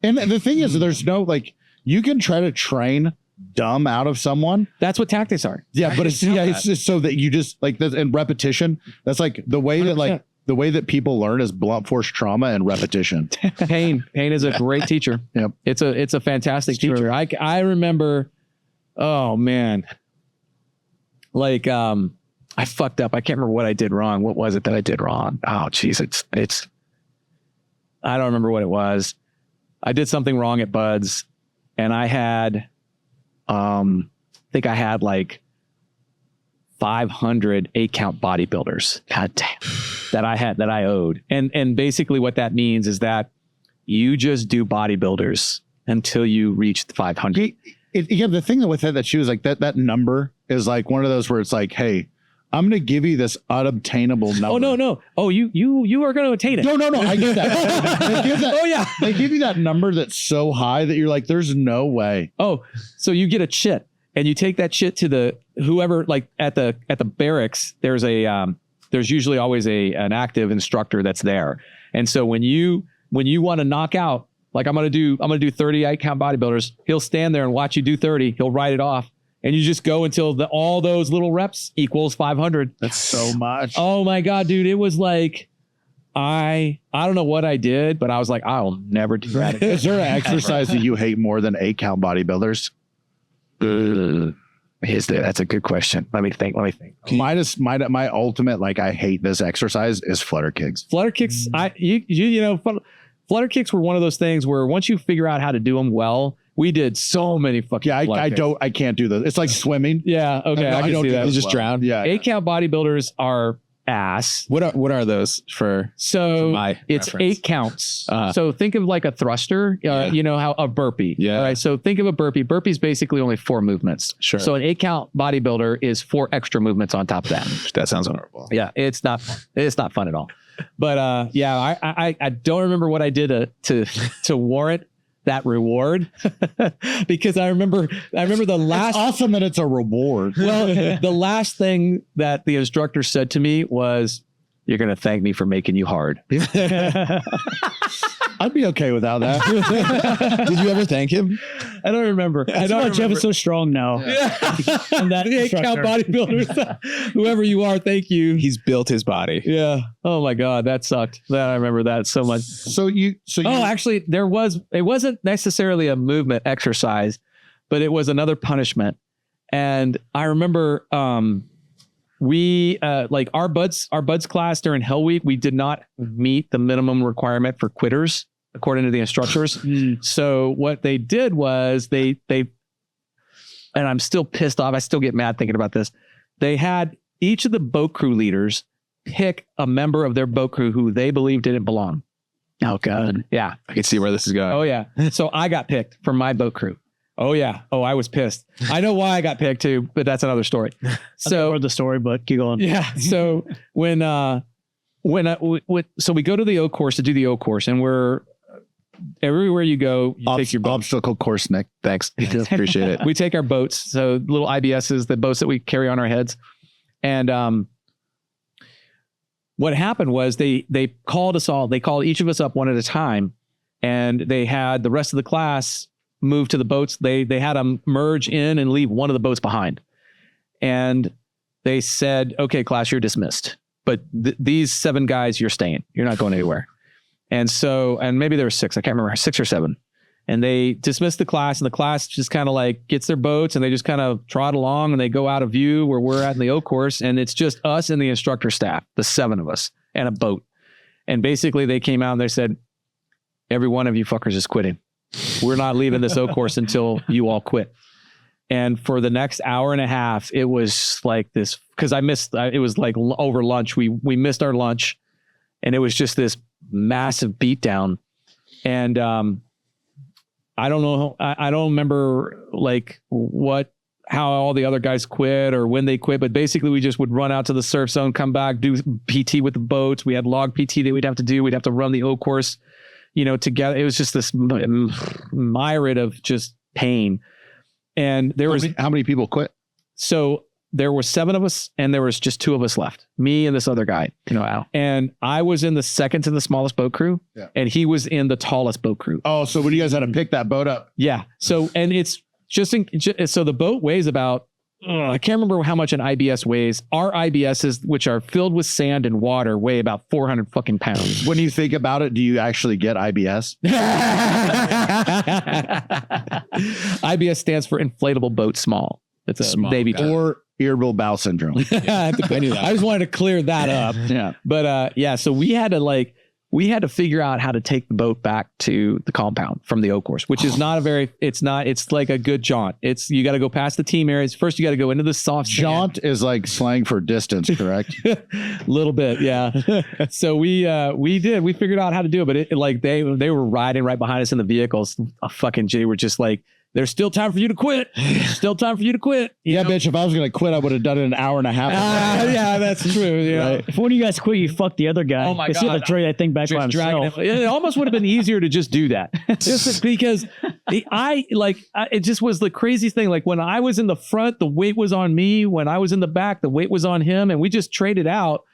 And the thing is, there's no, like, you can try to train dumb out of someone. That's what tactics are. Yeah, but it's just so that you just like this and repetition. That's like the way that 100%. The way that people learn is blunt force trauma and repetition. Pain is a great teacher. Yep. It's a fantastic teacher. I remember, oh man, like I fucked up. I can't remember what I did wrong. What was it that I did wrong? Oh geez, it's I don't remember what it was. I did something wrong at Bud's, and I had I think I had like 500 8-count bodybuilders. God damn, that I owed. And basically what that means is that you just do bodybuilders until you reach 500. The thing with that she was like that number is like one of those where it's like, hey, I'm going to give you this unobtainable number. Oh, no. Oh, you are going to attain it. No. I get that. Oh, yeah. They give you that number that's so high that you're like, there's no way. Oh, so you get a shit and you take that shit to the whoever, like at the barracks, there's usually always an active instructor that's there. And so when you want to knock out, like I'm going to do 30 8-count bodybuilders, he'll stand there and watch you do 30. He'll write it off. And you just go until all those little reps equals 500. That's so much. Oh my God, dude. It was like, I don't know what I did, but I was like, I'll never do that again. Is there an exercise that you hate more than 8-count bodybuilders? That's a good question. Let me think. My ultimate, like, I hate this exercise is flutter kicks. Flutter kicks. Flutter kicks were one of those things where once you figure out how to do them well, we did so many fucking. Yeah, I can't do this. It's like swimming. Yeah. Okay. I can see that. You just drown. Yeah. 8-count bodybuilders are ass. What are those for? So my it's reference? 8 counts. So think of like a thruster, how a burpee. Yeah. All right. So think of a burpee. Burpee's basically only 4 movements. Sure. So an 8-count bodybuilder is 4 extra movements on top of that. That sounds honorable. Yeah. It's not fun at all. But I don't remember what I did to warrant that reward because I remember the last. It's awesome that it's a reward. Well, the last thing that the instructor said to me was, "You're going to thank me for making you hard." I'd be okay without that. Did you ever thank him? I don't remember. That's why Jeff is so strong now. Yeah. And that The 8-count bodybuilders, whoever you are, thank you. He's built his body. Yeah. Oh my God, that sucked. I remember that so much. Actually, it wasn't necessarily a movement exercise, but it was another punishment. And I remember we like our buds class during Hell Week, we did not meet the minimum requirement for quitters according to the instructors. So what they did was they and I'm still pissed off. I still get mad thinking about this. They had each of the boat crew leaders pick a member of their boat crew who they believed didn't belong. Oh God. Yeah. I can see where this is going. Oh yeah. So I got picked for my boat crew. Oh yeah. Oh, I was pissed. I know why I got picked too, but that's another story. So heard the story, but keep going. Yeah. So so we go to the O course to do the O course, and we're everywhere you go, you take your boat. Obstacle course, Nick. Thanks. Appreciate it. We take our boats, so little IBSs, the boats that we carry on our heads. And what happened was they called us all. They called each of us up one at a time, and they had the rest of the class move to the boats. They had them merge in and leave one of the boats behind. And they said, "Okay, class, you're dismissed. But these 7 guys, you're staying. You're not going anywhere." And so, and maybe there were 6, I can't remember, 6 or 7. And they dismissed the class, and the class just kind of like gets their boats and they just kind of trot along, and they go out of view where we're at in the O course. And it's just us and the instructor staff, the 7 of us, and a boat. And basically they came out and they said, "Every one of you fuckers is quitting. We're not leaving this O course until you all quit." And for the next hour and a half, it was like this, because it was like over lunch. We missed our lunch, and it was just this massive beatdown. And I don't know. I don't remember like how all the other guys quit or when they quit, but basically we just would run out to the surf zone, come back, do PT with the boats. We had log PT that we'd have to do. We'd have to run the O course, together. It was just this myriad of just pain. And there was how many people quit? So there were 7 of us, and there was just 2 of us left, me and this other guy. Wow. And I was in the second to the smallest boat crew, and he was in the tallest boat crew. Oh, so when you guys had to pick that boat up? Yeah. So, and it's so the boat weighs about, I can't remember how much an IBS weighs. Our IBSs, which are filled with sand and water, weigh about 400 fucking pounds. When you think about it, do you actually get IBS? IBS stands for inflatable boat small. It's a Small, baby got term. Or irritable bowel syndrome. I just wanted to clear that up. Yeah. But so we had to figure out how to take the boat back to the compound from the O course, which is it's like a good jaunt. You got to go past the team areas. First, you got to go into the soft sand. Jaunt is like slang for distance, correct? Little bit, yeah. So we figured out how to do it, but they were riding right behind us in the vehicles. They were just like, "There's still time for you to quit. Still time for you to quit." Yeah, bitch, if I was going to quit, I would have done it in an hour and a half. Yeah, that's true. Right. If one of you guys quit, you fuck the other guy. Oh my Because he had God. to drag that thing back by Just dragging himself. it almost would have been easier to just do that. Just because it just was the craziest thing. Like when I was in the front, the weight was on me. When I was in the back, the weight was on him, and we just traded out.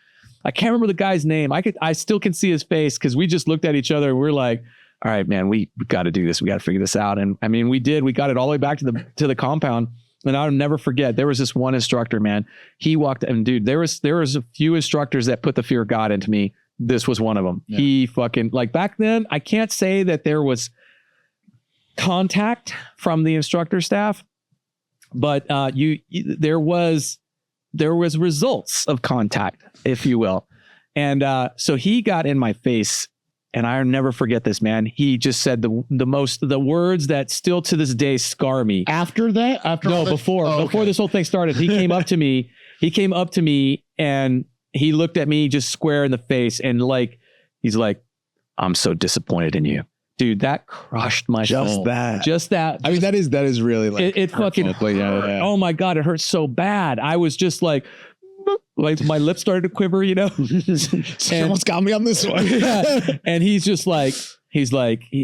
I can't remember the guy's name. I still can see his face because we just looked at each other and we're like, "All right, man, we got to do this. We got to figure this out." And I mean, we did. We got it all the way back to the compound. And I'll never forget, there was this one instructor, man. He walked, and dude, there was a few instructors that put the fear of God into me. This was one of them. Yeah. He fucking, like back then, I can't say that there was contact from the instructor staff, but there was results of contact, if you will. And so he got in my face. And I'll never forget this, man. He just said the words that still to this day scar me. After that? Before this whole thing started, he came up to me. He came up to me and he looked at me just square in the face and he's like, "I'm so disappointed in you." Dude, that crushed my soul. Just that. I mean, that is really like it fucking. Yeah. Oh my God, it hurt so bad. I was just like my lips started to quiver, Someone's got me on this one. And he's like,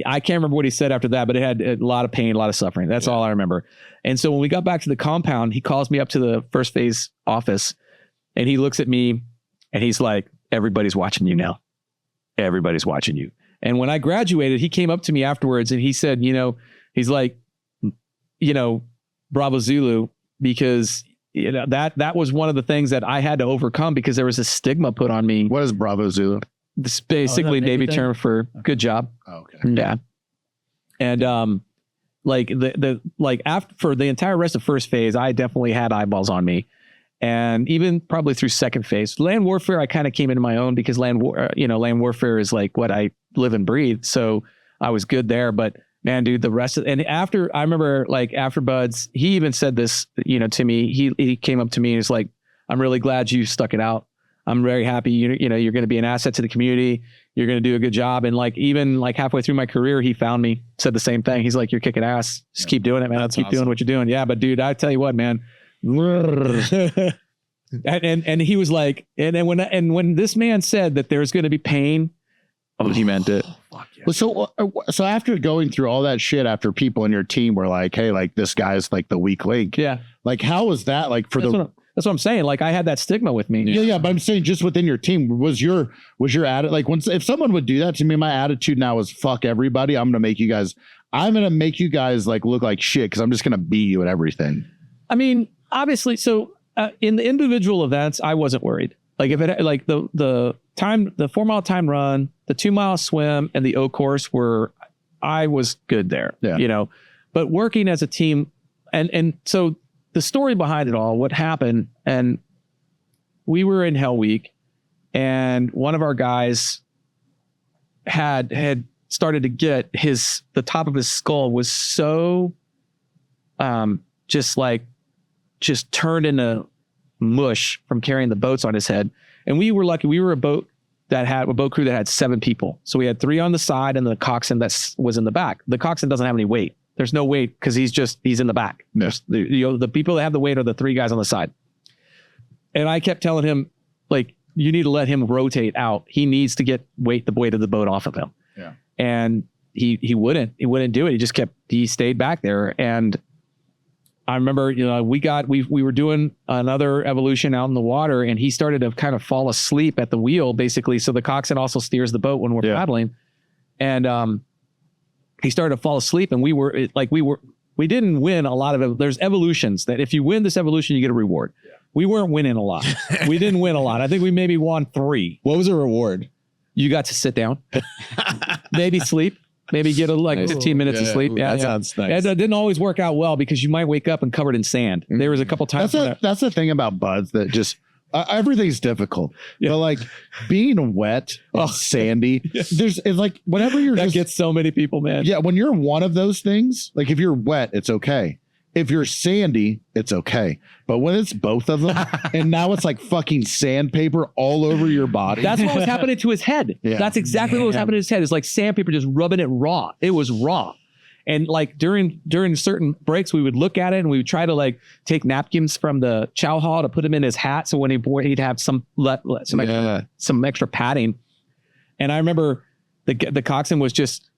I can't remember what he said after that, but it had a lot of pain, a lot of suffering. That's all I remember. And so when we got back to the compound, he calls me up to the first phase office and he looks at me and he's like, "Everybody's watching you now. Everybody's watching you." And when I graduated, he came up to me afterwards and he said, he's like, "Bravo Zulu," because that was one of the things that I had to overcome because there was a stigma put on me. What is Bravo Zulu? It's basically Navy term for good job. Oh, okay. Yeah. And after for the entire rest of first phase, I definitely had eyeballs on me. And even probably through second phase, land warfare, I kind of came into my own because land warfare is like what I live and breathe. So I was good there, but man, dude, the rest of, and after, I remember after Buds, he even said this, to me, he came up to me and he's like, "I'm really glad you stuck it out. I'm very happy. You're going to be an asset to the community. you're going to do a good job. And like, even like halfway through my career, he found me, said the same thing. He's like, you're kicking ass. Just keep doing it, man. Keep doing what you're doing. Yeah. But dude, I tell you what, man. and he was like, and when this man said that there's going to be pain, he meant it. So after going through all that shit, after people in your team were like, hey, like this guy's like the weak link. Yeah. Like, how was that like for that's what I'm saying. Like I had that stigma with me. Yeah. But I'm saying just within your team, was your attitude like if someone would do that to me, my attitude now is fuck everybody. I'm going to make you guys like look like shit. Cause I'm just going to beat you at everything. I mean, obviously. So in the individual events, I wasn't worried. Like if it like the 4 mile time run, the 2 mile swim and the O course I was good there, but working as a team and so the story behind it all, what happened, and we were in Hell Week and one of our guys had started to get the top of his skull was so, just turned into mush from carrying the boats on his head. And we were lucky. We were a boat crew that had 7 people. So we had 3 on the side and the coxswain that was in the back. The coxswain doesn't have any weight. There's no weight because he's in the back. Yeah. The people that have the weight are the 3 guys on the side. And I kept telling him, like, you need to let him rotate out. He needs to get the weight of the boat off of him. Yeah. And he wouldn't do it. He stayed back there. And I remember, we were doing another evolution out in the water and he started to kind of fall asleep at the wheel, basically. So the coxswain also steers the boat when we're paddling. And, he started to fall asleep and we didn't win a lot of it. There's evolutions that if you win this evolution, you get a reward. Yeah. We weren't winning a lot. We didn't win a lot. I think we maybe won 3. What was a reward? You got to sit down, maybe sleep. Maybe get 15 minutes of sleep. That sounds nice. It didn't always work out well because you might wake up and covered in sand. There was a couple times. That's the thing about buds that just everything's difficult. Yeah. But like being wet, sandy. It's like whenever that gets so many people, man. Yeah, when you're one of those things, like if you're wet, it's okay. If you're sandy, it's okay. But when it's both of them, and now it's like fucking sandpaper all over your body. That's what was happening to his head. Yeah. That's exactly what was happening to his head. It's like sandpaper just rubbing it raw. It was raw. And like during certain breaks, we would look at it and we would try to like take napkins from the chow hall to put them in his hat. So when he'd have some extra padding. And I remember the coxswain was just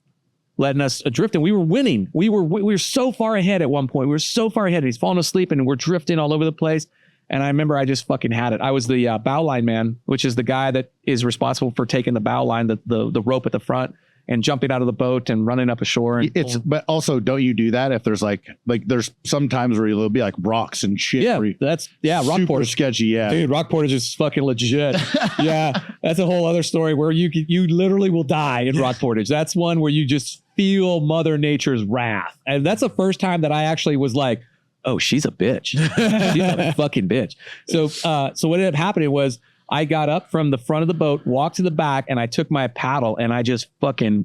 letting us adrift and we were winning. We were so far ahead at one point. We were so far ahead. He's falling asleep and we're drifting all over the place. And I remember I just fucking had it. I was the bow line man, which is the guy that is responsible for taking the bow line, the rope at the front, and jumping out of the boat and running up ashore. But also, don't you do that if there's like there's some times where you'll be like rocks and shit. Yeah, rock portage sketchy. Yeah, dude, rock portage is fucking legit. Yeah, that's a whole other story where you literally will die in rock portage. That's one where you just feel Mother Nature's wrath, and that's the first time that I actually was like, oh, she's a bitch. She's a fucking bitch. So what ended up happening was, I got up from the front of the boat, walked to the back, and I took my paddle and I just fucking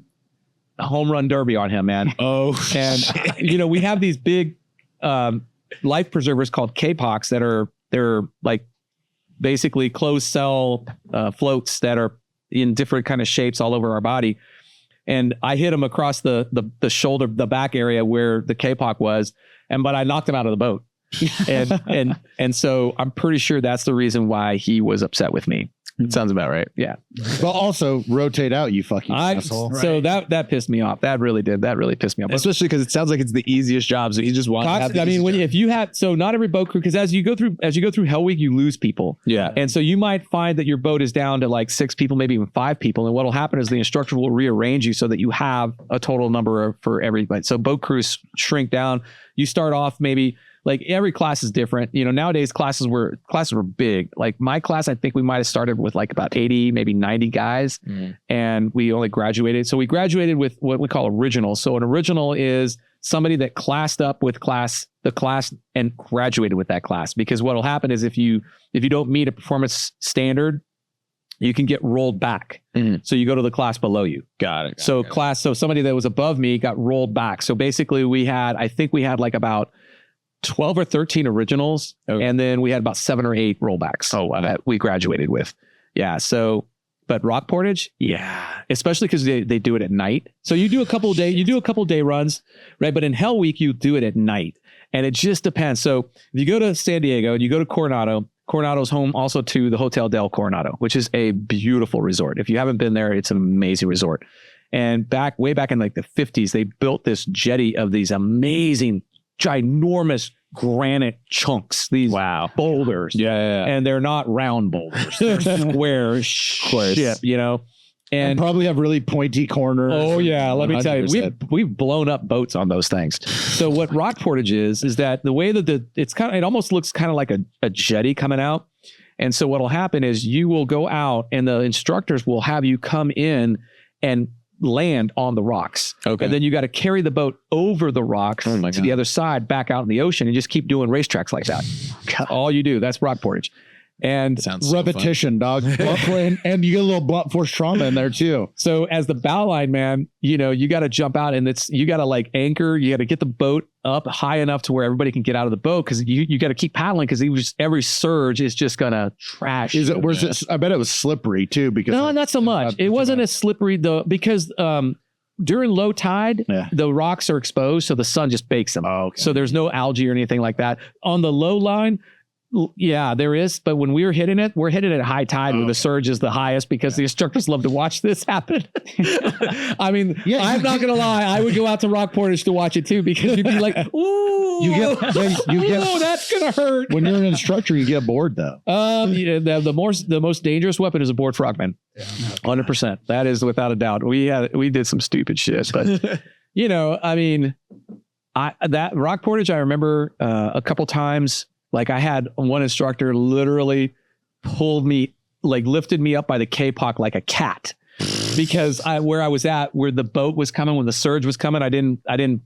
home run derby on him, man. Oh, and we have these big life preservers called K-Pox they're like basically closed cell floats that are in different kind of shapes all over our body. And I hit him across the shoulder, the back area where the K-Pox was, but I knocked him out of the boat. and so I'm pretty sure that's the reason why he was upset with me. Sounds about right. Yeah. But also rotate out, you fucking asshole. So that pissed me off. That really did. That really pissed me off. Especially because it sounds like it's the easiest job. So he just wants to have if you have, so not every boat crew, because as you go through Hell Week, you lose people. Yeah. And so you might find that your boat is down to like 6 people, maybe even 5 people. And what'll happen is the instructor will rearrange you so that you have a total number for everybody. So boat crews shrink down. You start off maybe, like every class is different. Nowadays classes were big. Like my class, I think we might've started with like about 80, maybe 90 guys. And we only graduated. So we graduated with what we call originals. So an original is somebody that classed up with the class and graduated with that class. Because what'll happen is if you don't meet a performance standard, you can get rolled back. So you go to the class below you. Got it. So somebody that was above me got rolled back. So basically I think we had like about 12 or 13 originals. Okay. And then we had about 7 or 8 rollbacks. Oh, wow. That we graduated with. Yeah. So But rock portage, yeah, especially because they do it at night. So you do a couple day runs, right? But in Hell Week, you do it at night, and it just depends. So if you go to San Diego and you go to Coronado's home also to the Hotel del Coronado, which is a beautiful resort. If you haven't been there, it's an amazing resort. And way back in like the 50s, they built this jetty of these amazing, ginormous granite chunks, these boulders. Yeah. And they're not round boulders. They're square shit, you know? And probably have really pointy corners. Oh yeah, let me tell you, 100%. we've blown up boats on those things. So what rock portage is that the way that it almost looks kind of like a jetty coming out. And so what'll happen is you will go out and the instructors will have you come in and land on the rocks. Okay. And then you got to carry the boat over the rocks to the other side, back out in the ocean, and just keep doing racetracks like that. All you do, that's rock portage. And Sounds repetition, dog. And you get a little blunt force trauma in there too. so as the bow line man, you know, you got to jump out and you got to like anchor, you got to get the boat up high enough to where everybody can get out of the boat, because you got to keep paddling, because every surge is just gonna trash. Is it? Where's it? I bet it was slippery too. Because no, not so much. It wasn't as slippery though, because during low tide, the rocks are exposed, so the sun just bakes them. Oh, okay. So there's no algae or anything like that. On the low line, yeah, there is. But when we're hitting it at high tide where the surge is the highest, because the instructors love to watch this happen. I mean, I'm not going to lie. I would go out to rock portage to watch it too, because you'd be like, ooh, that's going to hurt. When you're an instructor, you get bored though. The most dangerous weapon is a board frogman. 100%. That is without a doubt. We did some stupid shit, but you know, I mean, that rock portage, I remember a couple times. Like I had one instructor literally lifted me up by the K-pock like a cat, because where I was at, where the boat was coming, when the surge was coming, I didn't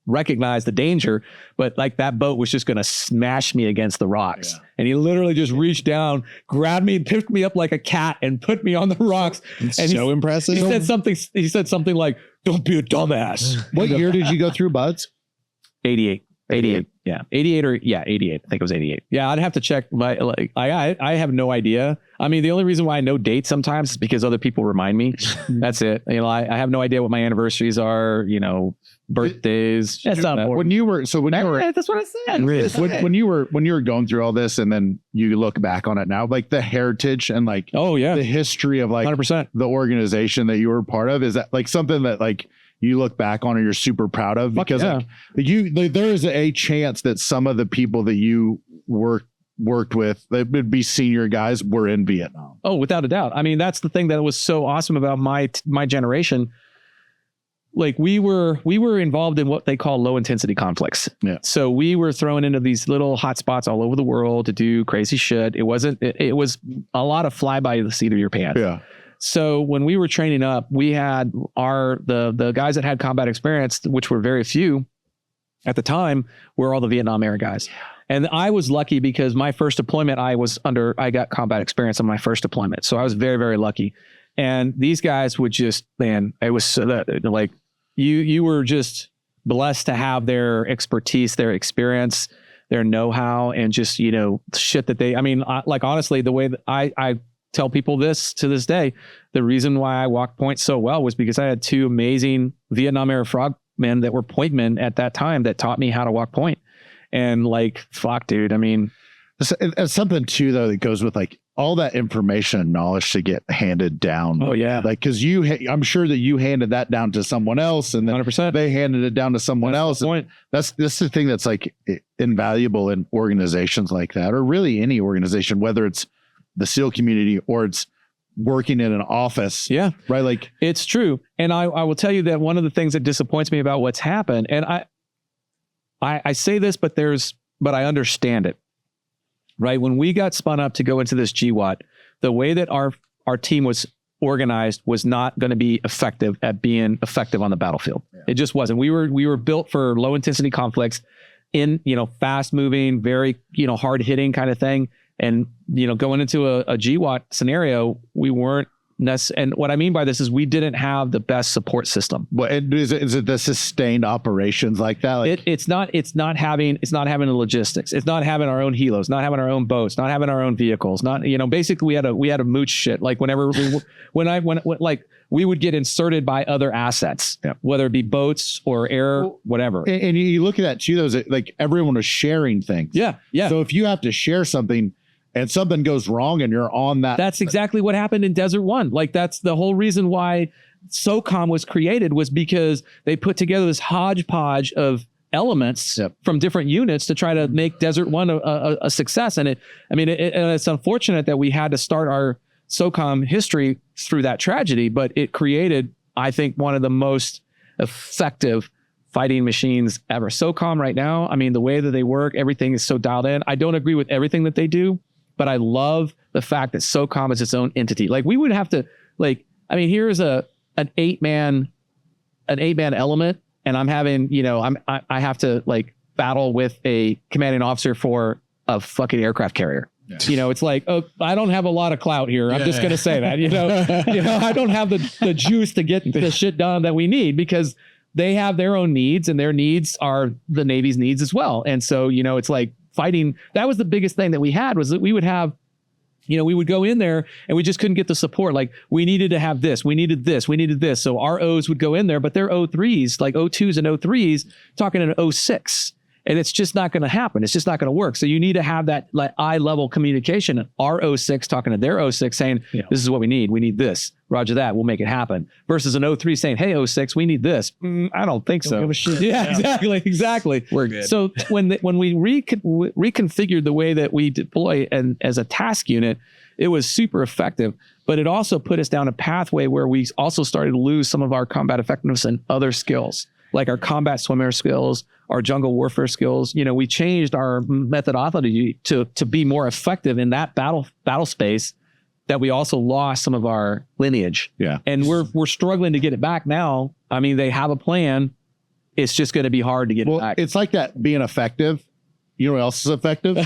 recognize the danger, but like that boat was just going to smash me against the rocks. Yeah. And he literally just reached down, grabbed me, picked me up like a cat and put me on the rocks. It's and so impressive. He said something like, "Don't be a dumbass." What year did you go through, Buds? 88. Yeah. 88 I think it was 88. Yeah. I'd have to check I have no idea. I mean, the only reason why I know dates sometimes is because other people remind me. That's it. You know, I have no idea what my anniversaries are, you know, birthdays. That's not important. When you were that's what I said. when you were going through all this, and then you look back on it now, like the heritage and like the history of like 100%. The organization that you were part of, is that like something that like you look back on and you're super proud of? Because there is a chance that some of the people that you worked with that would be senior guys were in Vietnam. Oh, without a doubt. I mean, that's the thing that was so awesome about my generation. Like we were involved in what they call low intensity conflicts. Yeah. So we were thrown into these little hot spots all over the world to do crazy shit. It was a lot of fly by the seat of your pants. Yeah. So when we were training up, we had the guys that had combat experience, which were very few at the time, were all the Vietnam era guys. And I was lucky because my first deployment, I got combat experience on my first deployment. So I was very, very lucky. And these guys would just, man, it was like you were just blessed to have their expertise, their experience, their know-how, and just, you know, shit that honestly, the way that I tell people this to this day, the reason why I walked point so well was because I had two amazing Vietnam era frogmen that were pointmen at that time that taught me how to walk point. And like, fuck, dude. I mean, it's something too, though, that goes with like all that information and knowledge to get handed down. Oh yeah. Like, cause I'm sure that you handed that down to someone else, and then 100%. They handed it down to someone else. That's the thing that's like invaluable in organizations like that, or really any organization, whether it's the SEAL community or it's working in an office. Yeah. Right. Like, it's true. And I will tell you that one of the things that disappoints me about what's happened, and I say this, but I understand it. Right. When we got spun up to go into this GWAT, the way that our team was organized was not going to be effective at being effective on the battlefield. Yeah. It just wasn't. We were built for low intensity conflicts in, you know, fast moving, very, you know, hard hitting kind of thing. And, you know, going into a GWAT scenario, we weren't and what I mean by this is we didn't have the best support system. What is it the sustained operations like that? Like, It's not having the logistics. It's not having our own helos, not having our own boats, not having our own vehicles. Not, basically we had a mooch shit. Like whenever we would get inserted by other assets, whether it be boats or air, whatever. and you look at that too, those like everyone was sharing things. Yeah. So if you have to share something and something goes wrong and you're on that, That's exactly what happened in Desert One. Like that's the whole reason why SOCOM was created, was because they put together this hodgepodge of elements from different units to try to make Desert One a success. And it's unfortunate that we had to start our SOCOM history through that tragedy, but it created, I think, one of the most effective fighting machines ever. SOCOM right now, the way that they work, everything is so dialed in. I don't agree with everything that they do, but I love the fact that SOCOM is its own entity. Like we would have to, here's an 8-man element, and I'm having, I have to battle with a commanding officer for a fucking aircraft carrier. Yeah. It's like, oh, I don't have a lot of clout here. I'm just going to say that, I don't have the juice to get the shit done that we need, because they have their own needs, and their needs are the Navy's needs as well. And so, it's like fighting. That was the biggest thing that we had, was that we would have, we would go in there and we just couldn't get the support. Like we needed to have this, we needed this, we needed this. So our O's would go in there, but they're O3s, like O2s and O3s talking an O6. And it's just not going to happen. It's just not going to work. So you need to have that eye level communication. Our O6 talking to their O6 saying, this is what we need. We need this. Roger that. We'll make it happen. Versus an O3 saying, hey, O6, we need this. I don't think so. Give a shit. Yeah, exactly. We're good. So when we reconfigured the way that we deploy and as a task unit, it was super effective. But it also put us down a pathway where we also started to lose some of our combat effectiveness and other skills, like our combat swimmer skills, our jungle warfare skills. We changed our methodology to be more effective in that battle space, that we also lost some of our lineage. Yeah. And we're struggling to get it back now. They have a plan. It's just going to be hard to get it back. It's like that being effective. You know what else is effective?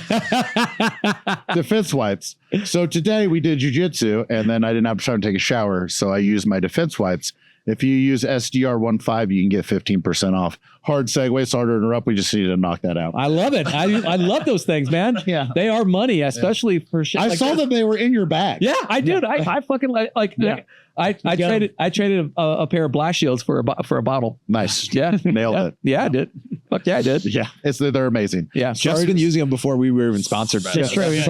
Defense wipes. So today we did jujitsu, and then I didn't have time to take a shower, so I used my defense wipes. If you use SDR15, you can get 15% off. Hard segue, sorry to interrupt. We just need to knock that out. I love it. I love those things, man. Yeah. They are money, especially for shit. I like saw this. them. They were in your bag. Yeah, I did. I fucking I traded a pair of blast shields for a bottle. Nice. Yeah. Nailed it. Yeah, I did. Fuck yeah, I did. Yeah. They're amazing. Yeah. Jeff's been using them before we were even sponsored by That's them. true.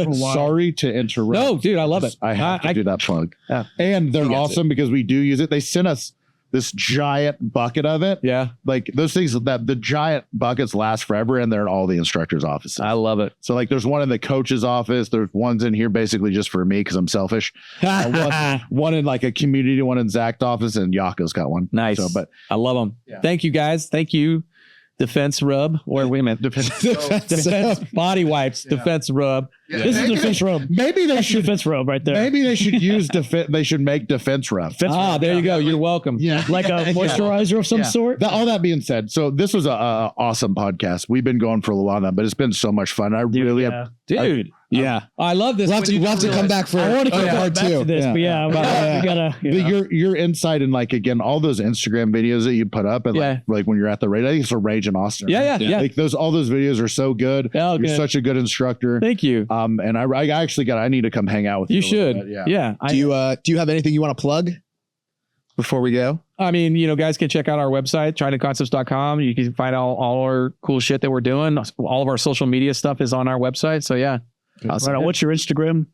Sorry to interrupt. No, dude, I love it. I have to do that plug. Yeah. And they're gets awesome because we do use it. They sent us this giant bucket of it. Yeah. Like those things, that the giant buckets last forever, and they're in all the instructors' offices. I love it. So there's one in the coach's office. There's ones in here basically just for me because I'm selfish. One in a community, one in Zach's office, and Yako's got one. Nice. So, but I love them. Yeah. Thank you, guys. Thank you. Defense rub, or wait a minute, defense body wipes, defense rub. Yeah. This is defense rub. Maybe they That's should defense rub right there. Maybe they should use they should make defense rub. There you go. You're welcome. Yeah. Like a moisturizer of some sort. All that being said, so this was a awesome podcast. We've been going for a little while now, but it's been so much fun. I really have, Dude. Yeah. I love this. We'll have to come back for I want to come part back to two. this, but we gotta. your insight and again all those Instagram videos that you put up and like when you're at the raid. I think it's a Rage in Austin. Yeah. Like all those videos are so good. Oh, you're good. such a good instructor. Thank you. And I actually I need to come hang out with you. You should. Bit, yeah. Yeah. Do you have anything you want to plug before we go? Guys can check out our website, tridentconcepts.com. You can find all our cool shit that we're doing. All of our social media stuff is on our website. So yeah. Right on. What's your Instagram?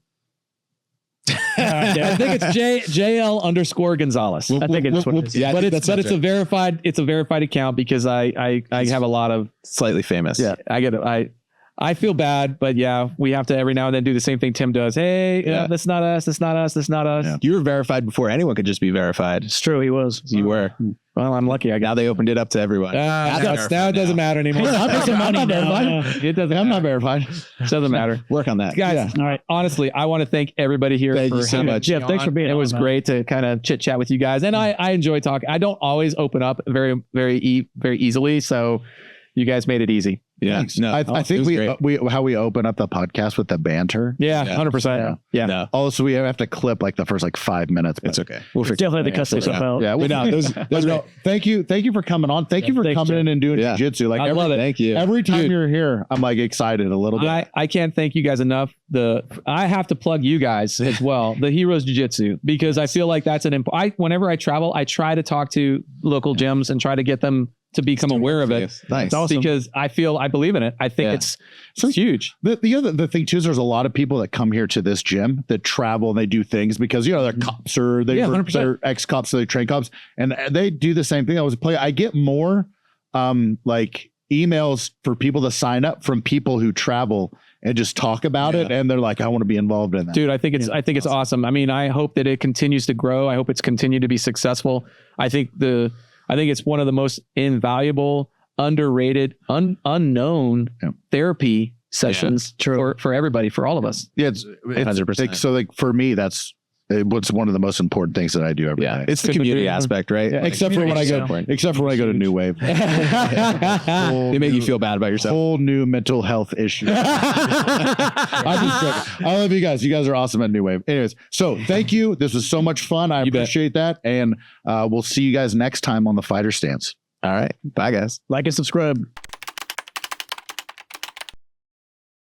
I think it's JL _Gonzales. I think it's what it is. Yeah, but it's a verified account because I have a lot of Slightly famous. Yeah, I get it. I feel bad, but yeah, we have to every now and then do the same thing Tim does. Hey, that's not us. That's not us. That's not us. Yeah. You were verified before anyone could just be verified. It's true. He was. You were. Well, I'm lucky. Now they opened it up to everyone. Now it doesn't matter anymore. I'm not verified. It doesn't. I'm not verified. It doesn't matter. Work on that. Guys, All right. honestly, I want to thank everybody here Thank for you so having much. Jeff, thanks for being It on, was man. great to kind of chit chat with you guys, and I enjoy talking. I don't always open up very easily, so You guys made it easy. Yeah. Thanks. No, I it think was great. how we open up the podcast with the banter. Yeah, Yeah. 100%. Yeah. No, Also, we have to clip like the first like 5 minutes. it's okay. We'll Definitely have to cut some stuff out. Yeah, But no, those no, thank you for coming on. Thank you for thanks, coming in and doing Yeah. jiu-jitsu. Like I love it. Thank you. every time Dude. you're here, I'm like excited a little bit. I can't thank you guys enough. I have to plug you guys as well, the Heroes Jiu-Jitsu, because I feel like that's whenever I travel, I try to talk to local gyms and try to get them to become aware of it. Nice. Because I believe in it. I think it's huge. The thing too is there's a lot of people that come here to this gym that travel and they do things because they're cops or Yeah, 100%. they're ex-cops, so they train cops, and they do the same thing. I get more like emails for people to sign up from people who travel and just talk about it, and they're like, I want to be involved in that. Dude, I think it's awesome. I mean, I hope that it continues to grow. I hope it's continued to be successful. I think it's one of the most invaluable, underrated, unknown therapy sessions for everybody, for all of us. Yeah, it's 100%. like, so like for me, that's what's one of the most important things that I do every day. It's the community aspect, right? Yeah, except for when I go to New Wave. They make you feel bad about yourself. Whole new mental health issue. I'm just joking. I love you guys. You guys are awesome at New Wave. Anyways, so thank you. This was so much fun. I appreciate that. And we'll see you guys next time on the Fighter Stance. All right. Bye, guys. Like and subscribe.